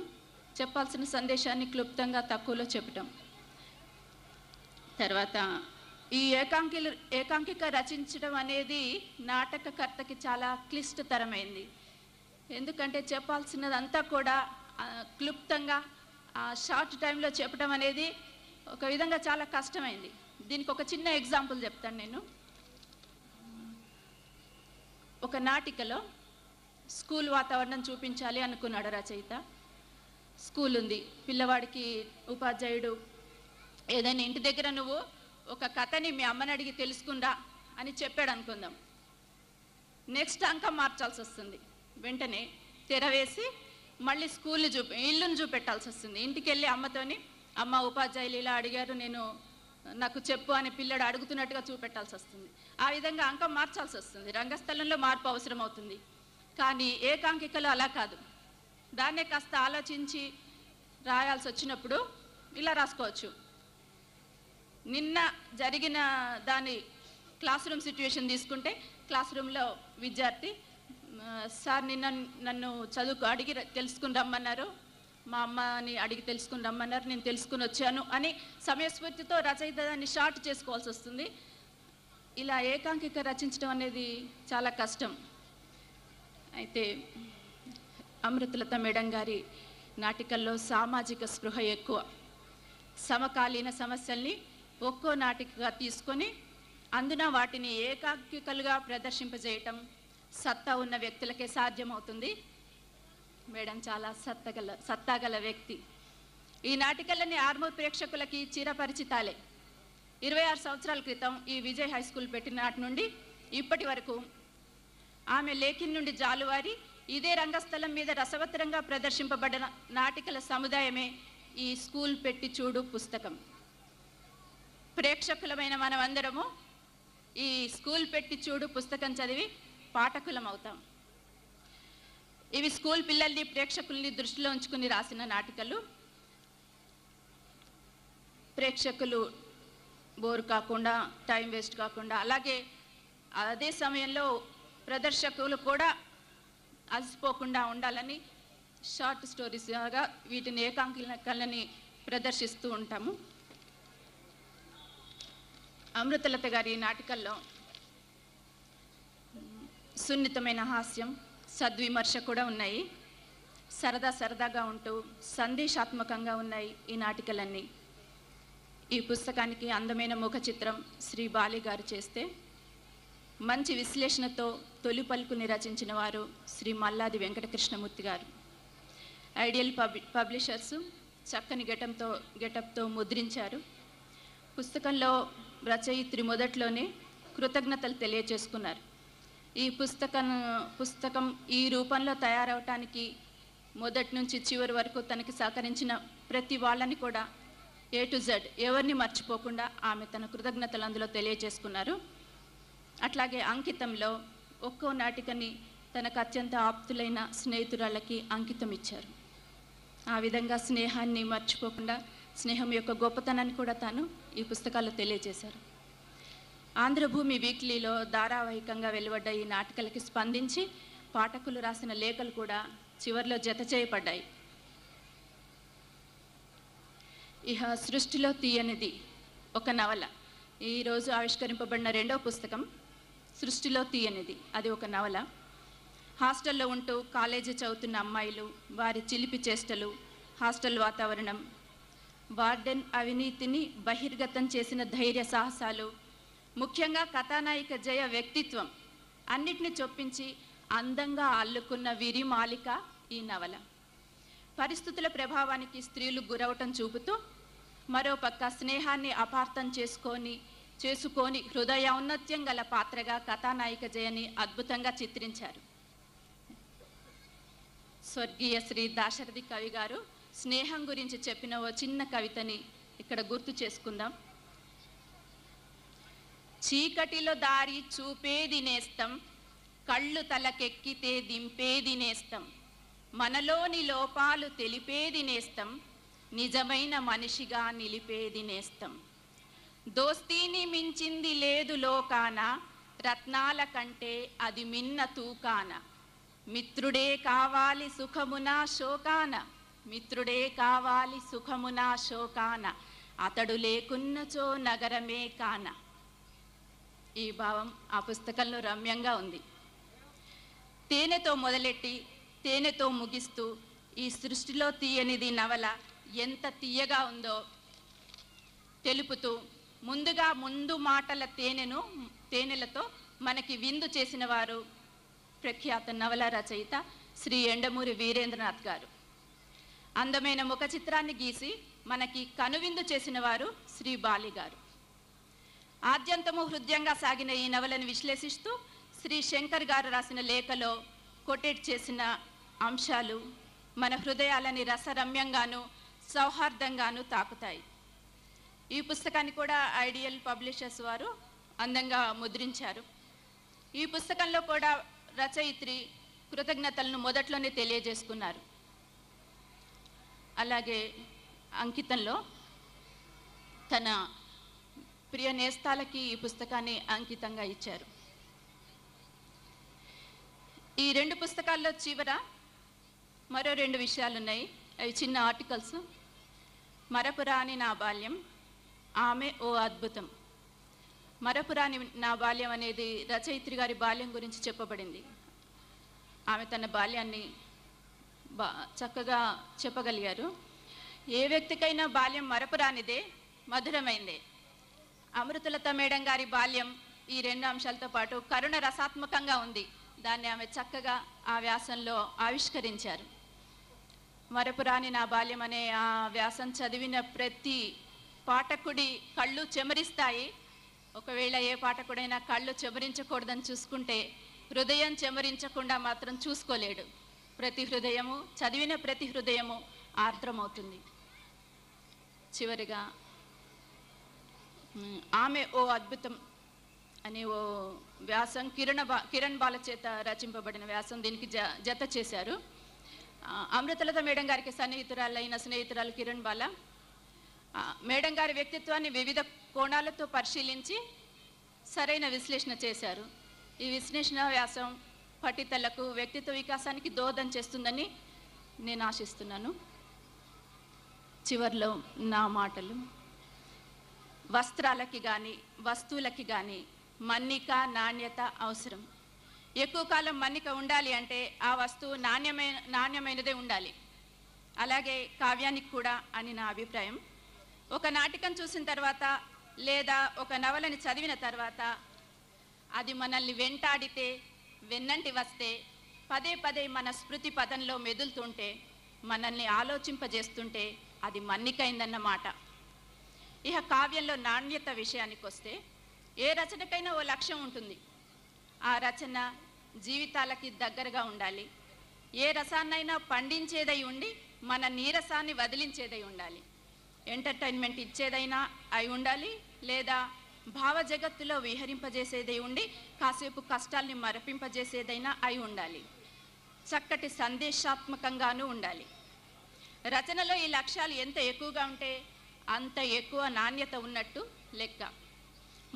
చెప్పాల్సిన సందేశాన్ని క్లుప్తంగా తక్కువలో చెప్పటం. తర్వాత ఈ ఏకాంకిక రచించడం అనేది నాటకకర్తకి చాలా క్లిష్టతరమైంది. ఎందుకంటే చెప్పాల్సినదంతా కూడా క్లుప్తంగా షార్ట్ టైంలో చెప్పడం అనేది ఒక విధంగా చాలా కష్టమైంది. దీనికి ఒక చిన్న ఎగ్జాంపుల్ చెప్తాను నేను. ఒక నాటికలో స్కూల్ వాతావరణం చూపించాలి అనుకున్నాడు రచయిత. స్కూల్ ఉంది, పిల్లవాడికి ఉపాధ్యాయుడు ఏదైనా ఇంటి దగ్గర నువ్వు ఒక కథని మీ అమ్మని అడిగి తెలుసుకుందా అని చెప్పాడు అనుకుందాం. నెక్స్ట్ అంకం మార్చాల్సి వస్తుంది. వెంటనే తెర వేసి మళ్ళీ ఇల్లును చూపెట్టాల్సి వస్తుంది. ఇంటికి వెళ్ళి అమ్మతోని, అమ్మ ఉపాధ్యాయులు ఇలా అడిగారు, నాకు చెప్పు అని పిల్లడు అడుగుతున్నట్టుగా చూపెట్టాల్సి వస్తుంది. ఆ విధంగా అంకం మార్చాల్సి వస్తుంది. రంగస్థలంలో మార్పు అవసరం అవుతుంది. కానీ ఏకాంకికలు అలా కాదు. దాన్నే కాస్త ఆలోచించి రాయాల్సి వచ్చినప్పుడు ఇలా రాసుకోవచ్చు. నిన్న జరిగిన దాని క్లాస్ రూమ్ సిచ్యువేషన్ తీసుకుంటే, క్లాస్ రూమ్లో విద్యార్థి, సార్ నిన్న నన్ను చదువుకు అడిగి తెలుసుకుని రమ్మన్నారు, మా అమ్మని అడిగి తెలుసుకుని రమ్మన్నారు, నేను తెలుసుకుని వచ్చాను అని సమయస్ఫూర్తితో రచయిత దాన్ని షార్ట్ చేసుకోవాల్సి వస్తుంది. ఇలా ఏకాంకిక రచించడం అనేది చాలా కష్టం. అయితే అమృతలత మేడం గారి నాటికల్లో సామాజిక స్పృహ ఎక్కువ. సమకాలీన సమస్యల్ని ఒక్కో నాటికగా తీసుకొని అందున వాటిని ఏకాంకికలుగా ప్రదర్శింపజేయటం సత్తా ఉన్న వ్యక్తులకే సాధ్యమవుతుంది. మేడం చాలా సత్తాగల వ్యక్తి. ఈ నాటికలన్నీ ఆర్మూర్ ప్రేక్షకులకి చిరపరిచితాలే. 26 సంవత్సరాల క్రితం ఈ విజయ్ హై స్కూల్ పెట్టిన నాటి నుండి ఇప్పటి వరకు ఆమె లేఖిన్ నుండి జాలువారి ఇదే రంగస్థలం మీద రసవత్తరంగా ప్రదర్శింపబడిన నాటికల సముదాయమే ఈ స్కూల్ పెట్టి చూడు పుస్తకం. ప్రేక్షకులమైన మనమందరము ఈ స్కూల్ పెట్టి చూడు పుస్తకం చదివి పాఠకులం అవుతాం. ఇవి స్కూల్ పిల్లల్ని, ప్రేక్షకుల్ని దృష్టిలో ఉంచుకుని రాసిన నాటికలు. ప్రేక్షకులు బోర్ కాకుండా, టైం వేస్ట్ కాకుండా, అలాగే అదే సమయంలో ప్రదర్శకులు కూడా అలసిపోకుండా ఉండాలని షార్ట్ స్టోరీస్గా వీటిని ఏకాంకికలని ప్రదర్శిస్తూ ఉంటాము. అమృతలత గారి నాటికల్లో సున్నితమైన హాస్యం, సద్విమర్శ కూడా ఉన్నాయి. సరదాగా ఉంటూ సందేశాత్మకంగా ఉన్నాయి ఈ నాటికలన్నీ. ఈ పుస్తకానికి అందమైన ముఖ చిత్రం శ్రీ బాలి గారు చేస్తే, మంచి విశ్లేషణతో తొలి పలుకుని రచించిన వారు శ్రీ మల్లాది వెంకటకృష్ణమూర్తి గారు. ఐడియల్ పబ్లిషర్స్ చక్కని గెటప్తో ముద్రించారు. పుస్తకంలో రచయిత్రి మొదట్లోనే కృతజ్ఞతలు తెలియజేసుకున్నారు. ఈ పుస్తకం ఈ రూపంలో తయారవటానికి మొదటి నుంచి చివరి వరకు తనకి సహకరించిన ప్రతి వాళ్ళని కూడా A to Z ఎవరిని మర్చిపోకుండా ఆమె తన కృతజ్ఞతలు అందులో తెలియజేసుకున్నారు. అట్లాగే అంకితంలో ఒక్కో నాటికని తనకు అత్యంత ఆప్తులైన స్నేహితురాళ్ళకి అంకితం ఇచ్చారు. ఆ విధంగా స్నేహాన్ని మర్చిపోకుండా స్నేహం యొక్క గొప్పతనాన్ని కూడా తాను ఈ పుస్తకాల్లో తెలియజేశారు. ఆంధ్రభూమి వీక్లీలో ధారావాహికంగా వెలువడ్డ ఈ నాటికలకి స్పందించి పాఠకులు రాసిన లేఖలు కూడా చివరిలో జత చేయబడ్డాయి. ఇహ సృష్టిలో తీయనిది ఒక నవల. ఈరోజు ఆవిష్కరింపబడిన రెండవ పుస్తకం సృష్టిలో తీయనిది. అది ఒక నవల. హాస్టల్లో ఉంటూ కాలేజీ చదువుతున్న అమ్మాయిలు, వారి చిలిపి చేష్టలు, హాస్టల్ వాతావరణం, వార్డెన్ అవినీతిని బహిర్గతం చేసిన ధైర్య సాహసాలు, ముఖ్యంగా కథానాయిక జయ వ్యక్తిత్వం అన్నిటిని చొప్పించి అందంగా అల్లుకున్న విరిమాలిక ఈ నవల. పరిస్థితుల ప్రభావానికి స్త్రీలు గురవటం చూపుతూ మరోపక్క స్నేహాన్ని అపార్థం చేసుకొని హృదయౌన్నత్యం గల పాత్రగా కథానాయిక జయని అద్భుతంగా చిత్రించారు. స్వర్గీయ శ్రీ దాశరథి కవి గారు స్నేహం గురించి చెప్పిన ఓ చిన్న కవితని ఇక్కడ గుర్తు చేసుకుందాం. చీకటిలో దారి చూపేది నేస్తం, కళ్ళు తలకెక్కితే దింపేది నేస్తం, మనలోని లోపాలు తెలిపేది నేస్తం, నిజమైన మనిషిగా నిలిపేది నేస్తం. దోస్తీని మించింది లేదు లోకాన, రత్నాల కంటే అది మిన్న తూకాన. మిత్రుడే కావాలి సుఖమున శోకాన, మిత్రుడే కావాలి సుఖమున శోకాన, అతడు లేకున్నచో నగరమే కాన. ఈ భావం ఆ పుస్తకంలో రమ్యంగా ఉంది. తేనెతో మొదలెట్టి తేనెతో ముగిస్తూ ఈ సృష్టిలో తీయనిది నవల ఎంత తీయగా ఉందో తెలుపుతూ, ముందుగా ముందు మాటల తేనెలతో మనకి విందు చేసిన వారు ప్రఖ్యాత నవల రచయిత శ్రీ యండమూరి వీరేంద్రనాథ్ గారు. అందమైన ముఖ చిత్రాన్ని గీసి మనకి కనువిందు చేసిన వారు శ్రీ బాలి గారు. ఆద్యంతము హృదయంగా సాగిన ఈ నవలను విశ్లేషిస్తూ శ్రీ శంకర్ గారు రాసిన లేఖలో కొటేట్ చేసిన అంశాలు మన హృదయాలని రసరమ్యంగాను సౌహార్దంగాను తాకుతాయి. ఈ పుస్తకాన్ని కూడా ఐడియల్ పబ్లిషర్స్ వారు అందంగా ముద్రించారు. ఈ పుస్తకంలో కూడా రచయిత్రి కృతజ్ఞతలను మొదట్లోనే తెలియజేసుకున్నారు. అలాగే అంకితంలో తన ప్రియ నేస్తాలకి ఈ పుస్తకాన్ని అంకితంగా ఇచ్చారు. ఈ 2 పుస్తకాల్లో చివర మరో 2 విషయాలు ఉన్నాయి. అవి చిన్న ఆర్టికల్స్. మరపురాని నా బాల్యం, ఆమె ఓ అద్భుతం. మరపురాని నా బాల్యం అనేది రచయిత్రి గారి బాల్యం గురించి చెప్పబడింది. ఆమె తన బాల్యాన్ని చక్కగా చెప్పగలిగారు. ఏ వ్యక్తికైనా బాల్యం మరపురానిదే, మధురమైందే. అమృతలత మేడం గారి బాల్యం ఈ 2 అంశాలతో పాటు కరుణ రసాత్మకంగా ఉంది. దాన్ని ఆమె చక్కగా ఆ వ్యాసంలో ఆవిష్కరించారు. మరపురాని నా బాల్యం అనే ఆ వ్యాసం చదివిన ప్రతి పాఠకుడి కళ్ళు చెమరిస్తాయి. ఒకవేళ ఏ పాఠకుడైనా కళ్ళు చెమరించకూడదని చూసుకుంటే హృదయం చెమరించకుండా మాత్రం చూసుకోలేడు. ప్రతి హృదయము, చదివిన ప్రతి హృదయము ఆర్ద్రమవుతుంది. చివరిగా ఆమె ఓ అద్భుతం అనే ఓ వ్యాసం కిరణ్ బాల చేత రచింపబడిన వ్యాసం దీనికి జత చేశారు. అమృతలత మేడం గారికి సన్నిహితురాలైన స్నేహితురాలు కిరణ్ బాల మేడం గారి వ్యక్తిత్వాన్ని వివిధ కోణాలతో పరిశీలించి సరైన విశ్లేషణ చేశారు. ఈ విశ్లేషణ వ్యాసం పఠితలకు వ్యక్తిత్వ వికాసానికి దోహదం చేస్తుందని నేను ఆశిస్తున్నాను. చివర్లో నా మాటలు. వస్త్రాలకి కానీ వస్తువులకి కానీ మన్నిక, నాణ్యత అవసరం. ఎక్కువ కాలం మన్నిక ఉండాలి అంటే ఆ వస్తువు నాణ్యమైనదే ఉండాలి. అలాగే కావ్యానికి కూడా అని నా అభిప్రాయం. ఒక నాటకం చూసిన తర్వాత లేదా ఒక నవలని చదివిన తర్వాత అది మనల్ని వెంటాడితే, వెన్నంటి వస్తే, పదే పదే మన స్మృతి పదంలో మెదులుతుంటే, మనల్ని ఆలోచింపజేస్తుంటే అది మన్నికైందన్నమాట. ఇక కావ్యంలో నాణ్యత విషయానికి వస్తే ఏ రచనకైనా ఓ లక్ష్యం ఉంటుంది. ఆ రచన జీవితాలకి దగ్గరగా ఉండాలి. ఏ రసాన్నైనా పండించేదై ఉండి మన నీరసాన్ని వదిలించేదై ఉండాలి. ఎంటర్టైన్మెంట్ ఇచ్చేదైనా అయి ఉండాలి, లేదా భావ జగత్తులో విహరింపజేసేదై ఉండి కాసేపు కష్టాల్ని మరపింపజేసేదైనా అయి ఉండాలి. చక్కటి సందేశాత్మకంగానూ ఉండాలి. రచనలో ఈ లక్ష్యాలు ఎంత ఎక్కువగా ఉంటే అంత ఎక్కువ నాణ్యత ఉన్నట్టు లెక్క.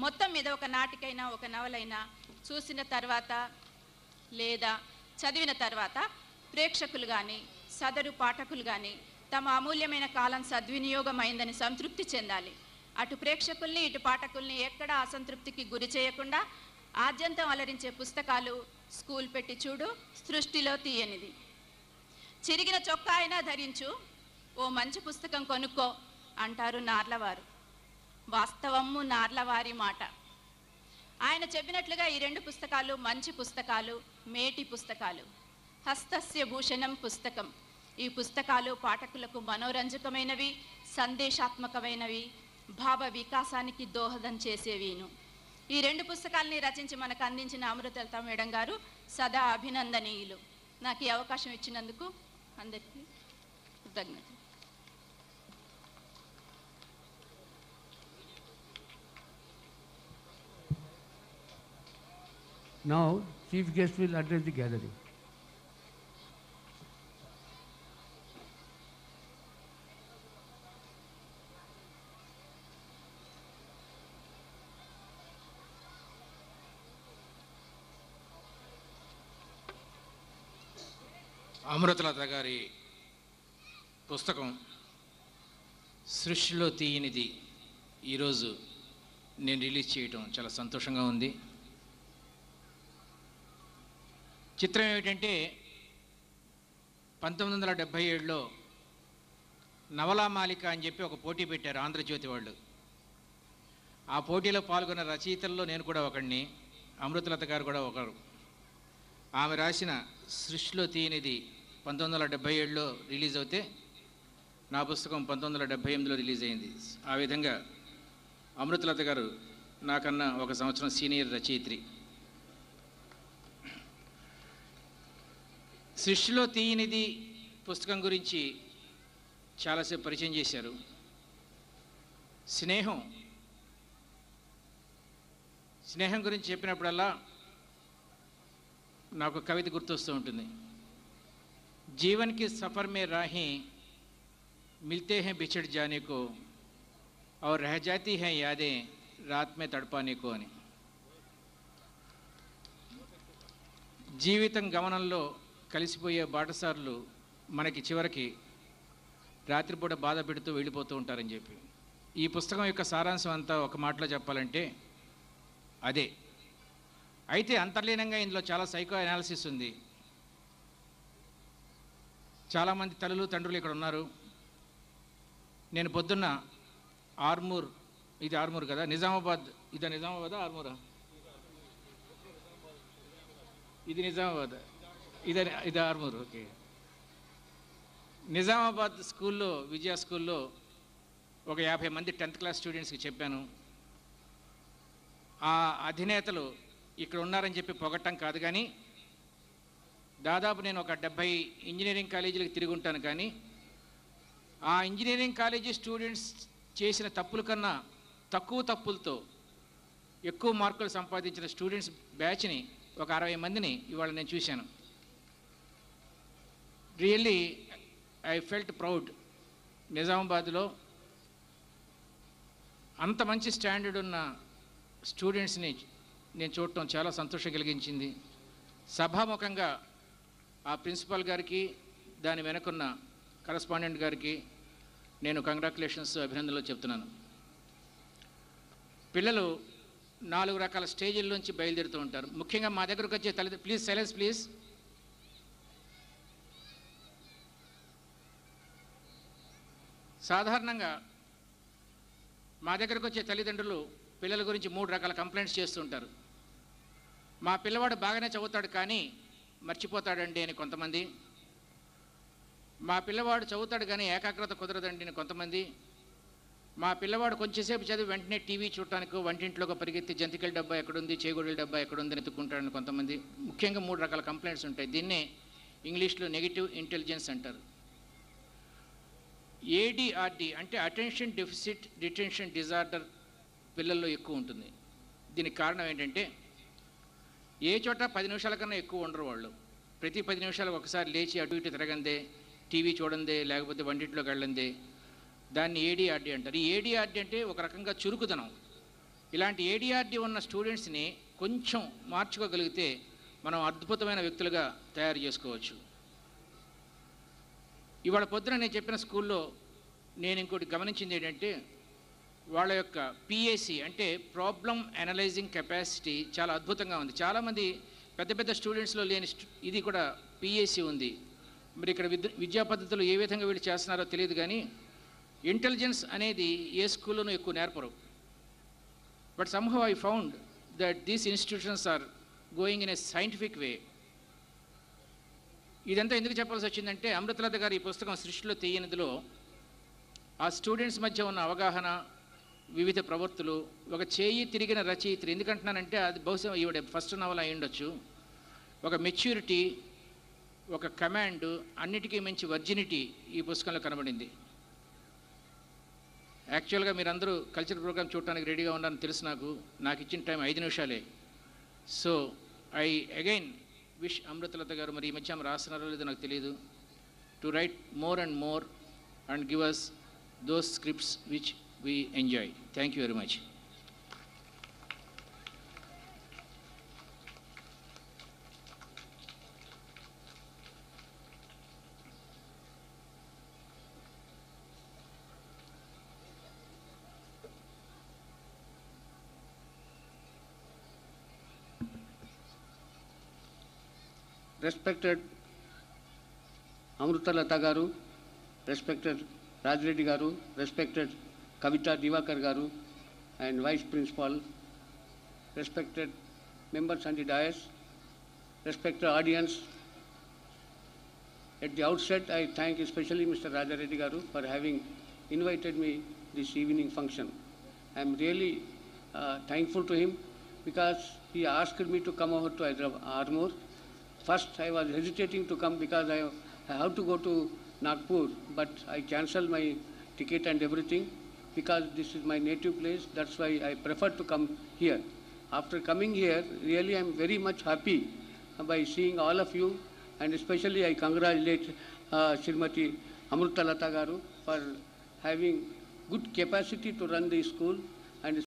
మొత్తం మీద ఒక నాటికైనా ఒక నవలైనా చూసిన తర్వాత లేదా చదివిన తర్వాత ప్రేక్షకులు కానీ సదరు పాఠకులు కానీ తమ అమూల్యమైన కాలం సద్వినియోగమైందని సంతృప్తి చెందాలి. అటు ప్రేక్షకుల్ని ఇటు పాఠకుల్ని ఎక్కడా అసంతృప్తికి గురి చేయకుండా ఆద్యంతం అలరించే పుస్తకాలు స్కూల్ పెట్టి చూడు, సృష్టిలో తీయనిది. చిరిగిన చొక్కా అయినా ధరించు, ఓ మంచి పుస్తకం కొనుక్కో అంటారు నార్లవారు. వాస్తవము నార్లవారి మాట. ఆయన చెప్పినట్లుగా ఈ 2 పుస్తకాలు మంచి పుస్తకాలు, మేటి పుస్తకాలు. హస్తస్య భూషణం పుస్తకం. ఈ పుస్తకాలు పాఠకులకు మనోరంజకమైనవి, సందేశాత్మకమైనవి, భావ వికాసానికి దోహదం చేసేవిను. ఈ 2 పుస్తకాలని రచించి మనకు అందించిన అమృతలత మేడం గారు సదా అభినందనీయులు. నాకు ఈ అవకాశం ఇచ్చినందుకు అందరికీ కృతజ్ఞతలు. Now, chief guest will address the gathering. Amruthalatha గారి పుస్తకం సృష్టిలో తీయనిది ఈరోజు నేను రిలీజ్ చేయటం చాలా సంతోషంగా ఉంది. చిత్రం ఏమిటంటే 1977లో నవలామాలిక అని చెప్పి ఒక పోటీ పెట్టారు ఆంధ్రజ్యోతి వాళ్ళు. ఆ పోటీలో పాల్గొన్న రచయితల్లో నేను కూడా ఒకడిని, అమృతలత గారు కూడా ఒకరు. ఆమె రాసిన సృష్టిలో తీయనిది 1977లో రిలీజ్ అవుతే నా పుస్తకం 1978లో రిలీజ్ అయింది. ఆ విధంగా అమృతలత గారు నాకన్నా 1 సంవత్సరం సీనియర్ రచయిత్రి. సృష్టిలో తీయనిది పుస్తకం గురించి చాలాసేపు పరిచయం చేశారు. స్నేహం గురించి చెప్పినప్పుడల్లా నాకు కవిత గుర్తొస్తూ ఉంటుంది. జీవన్ కి సఫర్ మే రాహి మిల్తే హై బిछड़ जाने को और रह जाती हैं यादें रात में तड़पाने को అని. జీవితం గమనంలో కలిసిపోయే బాటసారులు మనకి చివరికి రాత్రిపూట బాధ పెడుతూ వెళ్ళిపోతూ ఉంటారని చెప్పి ఈ పుస్తకం యొక్క సారాంశం అంతా ఒక మాటలో చెప్పాలంటే అదే. అయితే అంతర్లీనంగా ఇందులో చాలా సైకో అనాలిసిస్ ఉంది. చాలామంది తల్లులు తండ్రులు ఇక్కడ ఉన్నారు. నేను పొద్దున్న ఆర్మూర్, ఇది ఆర్మూర్ కదా, నిజామాబాద్, ఇది నిజామాబాదా ఆర్మూరా? ఇది నిజామాబాద్, ఇది ఆర్మూర్. ఓకే. నిజామాబాద్ స్కూల్లో, విజయ స్కూల్లో ఒక 50 మంది 10th క్లాస్ స్టూడెంట్స్కి చెప్పాను. ఆ అధినేతలు ఇక్కడ ఉన్నారని చెప్పి పొగట్టం కాదు, కానీ దాదాపు నేను ఒక 70 ఇంజనీరింగ్ కాలేజీలకు తిరిగి ఉంటాను. కానీ ఆ ఇంజనీరింగ్ కాలేజీ స్టూడెంట్స్ చేసిన తప్పుల కన్నా తక్కువ తప్పులతో ఎక్కువ మార్కులు సంపాదించిన స్టూడెంట్స్ బ్యాచ్ని ఒక 60 మందిని ఇవాళ నేను చూశాను. Really I felt proud. నిజామాబాద్లో అంత మంచి స్టాండర్డ్ ఉన్న స్టూడెంట్స్ని నేను చూడటం చాలా సంతోషం కలిగించింది. సభాముఖంగా ఆ ప్రిన్సిపాల్ గారికి, దాని వెనుకున్న కరస్పాండెంట్ గారికి నేను కంగ్రాచులేషన్స్, అభినందనలు చెప్తున్నాను. పిల్లలు 4 రకాల స్టేజీల్లోంచి బయలుదేరుతూ ఉంటారు. ముఖ్యంగా మా దగ్గరకు వచ్చే తల్లిదండ్రులు, ప్లీజ్ సైలెన్స్ ప్లీజ్. సాధారణంగా మా దగ్గరకు వచ్చే తల్లిదండ్రులు పిల్లల గురించి 3 రకాల కంప్లైంట్స్ చేస్తుంటారు. మా పిల్లవాడు బాగానే చదువుతాడు కానీ మర్చిపోతాడండి అని కొంతమంది, మా పిల్లవాడు చదువుతాడు కానీ ఏకాగ్రత కుదరదండి అని కొంతమంది, మా పిల్లవాడు కొంచెంసేపు చదివి వెంటనే టీవీ చూడటానికి వంటింట్లోకి పరిగెత్తి జంతికల డబ్బా ఎక్కడుంది, చేగోడల డబ్బా ఎక్కడుందని ఎత్తుకుంటాడని కొంతమంది. ముఖ్యంగా 3 రకాల కంప్లైంట్స్ ఉంటాయి. దీన్నే ఇంగ్లీష్లో నెగిటివ్ ఇంటెలిజెన్స్ అంటారు. ADRD అంటే అటెన్షన్ డెఫిసిట్ రిటెన్షన్ డిజార్డర్ పిల్లల్లో ఎక్కువ ఉంటుంది. దీనికి కారణం ఏంటంటే ఏ చోట 10 నిమిషాల కన్నా ఎక్కువ ఉండరు వాళ్ళు. ప్రతి 10 నిమిషాలకు ఒకసారి లేచి అటు ఇటు తిరగందే, టీవీ చూడందే, లేకపోతే వంటింట్లోకి వెళ్ళందే, దాన్ని ADRD అంటారు. ఈ ADRD అంటే ఒక రకంగా చురుకుదనం. ఇలాంటి ADRD ఉన్న స్టూడెంట్స్ని కొంచెం మార్చుకోగలిగితే మనం అద్భుతమైన వ్యక్తులుగా తయారు చేసుకోవచ్చు. ఇవాళ పొద్దున నేను చెప్పిన స్కూల్లో నేను ఇంకోటి గమనించింది ఏంటంటే వాళ్ళ యొక్క PAC అంటే ప్రాబ్లమ్ అనలైజింగ్ కెపాసిటీ చాలా అద్భుతంగా ఉంది. చాలామంది పెద్ద పెద్ద స్టూడెంట్స్లో లేని ఇది కూడా PAC ఉంది. మరి ఇక్కడ విద్యా పద్ధతులు ఏ విధంగా వీళ్ళు చేస్తున్నారో తెలియదు, కానీ ఇంటెలిజెన్స్ అనేది ఏ స్కూల్లోనూ ఎక్కువ నేర్పరు. But somehow I found that these institutions are going in a scientific way. ఇదంతా ఎందుకు చెప్పాల్సి వచ్చిందంటే అమృతలత గారు ఈ పుస్తకం సృష్టిలో తీయనిదిలో ఆ స్టూడెంట్స్ మధ్య ఉన్న అవగాహన, వివిధ ప్రవృత్తులు, ఒక చేయి తిరిగిన రచయిత్రి. ఎందుకంటున్నానంటే అది బహుశా ఈవిడ ఫస్ట్ నవల అయి ఉండొచ్చు. ఒక మెచ్యూరిటీ, ఒక కమాండ్, అన్నిటికీ మంచి వర్జినిటీ ఈ పుస్తకంలో కనబడింది. యాక్చువల్గా మీరందరూ కల్చరల్ ప్రోగ్రామ్ చూడటానికి రెడీగా ఉన్నారని తెలుసు. నాకు ఇచ్చిన టైం 5 నిమిషాలే. So I again wish Amrutalatha garu, మరి ఈ మధ్య ఆమె రాస్తున్నారో లేదో నాకు తెలియదు, to write more and more and give us those scripts which we enjoy. Thank you very much. respected Amruta Lata Garu, respected Raj Reddy Garu, respected Kavita Divakar Garu, and Vice Principal, respected members on the dais, respected audience. At the outset, I thank especially Mr. Raja Reddy Garu for having invited me this evening function. I am really thankful to him because he asked me to come over to Armoor. First, I was hesitating to come because I have to go to Nagpur, but I cancelled my ticket and everything because this is my native place. That's why I prefer to come here. After coming here, really I am very much happy by seeing all of you, and especially I congratulate Srimati Amruta Lata Garu for having good capacity to run the school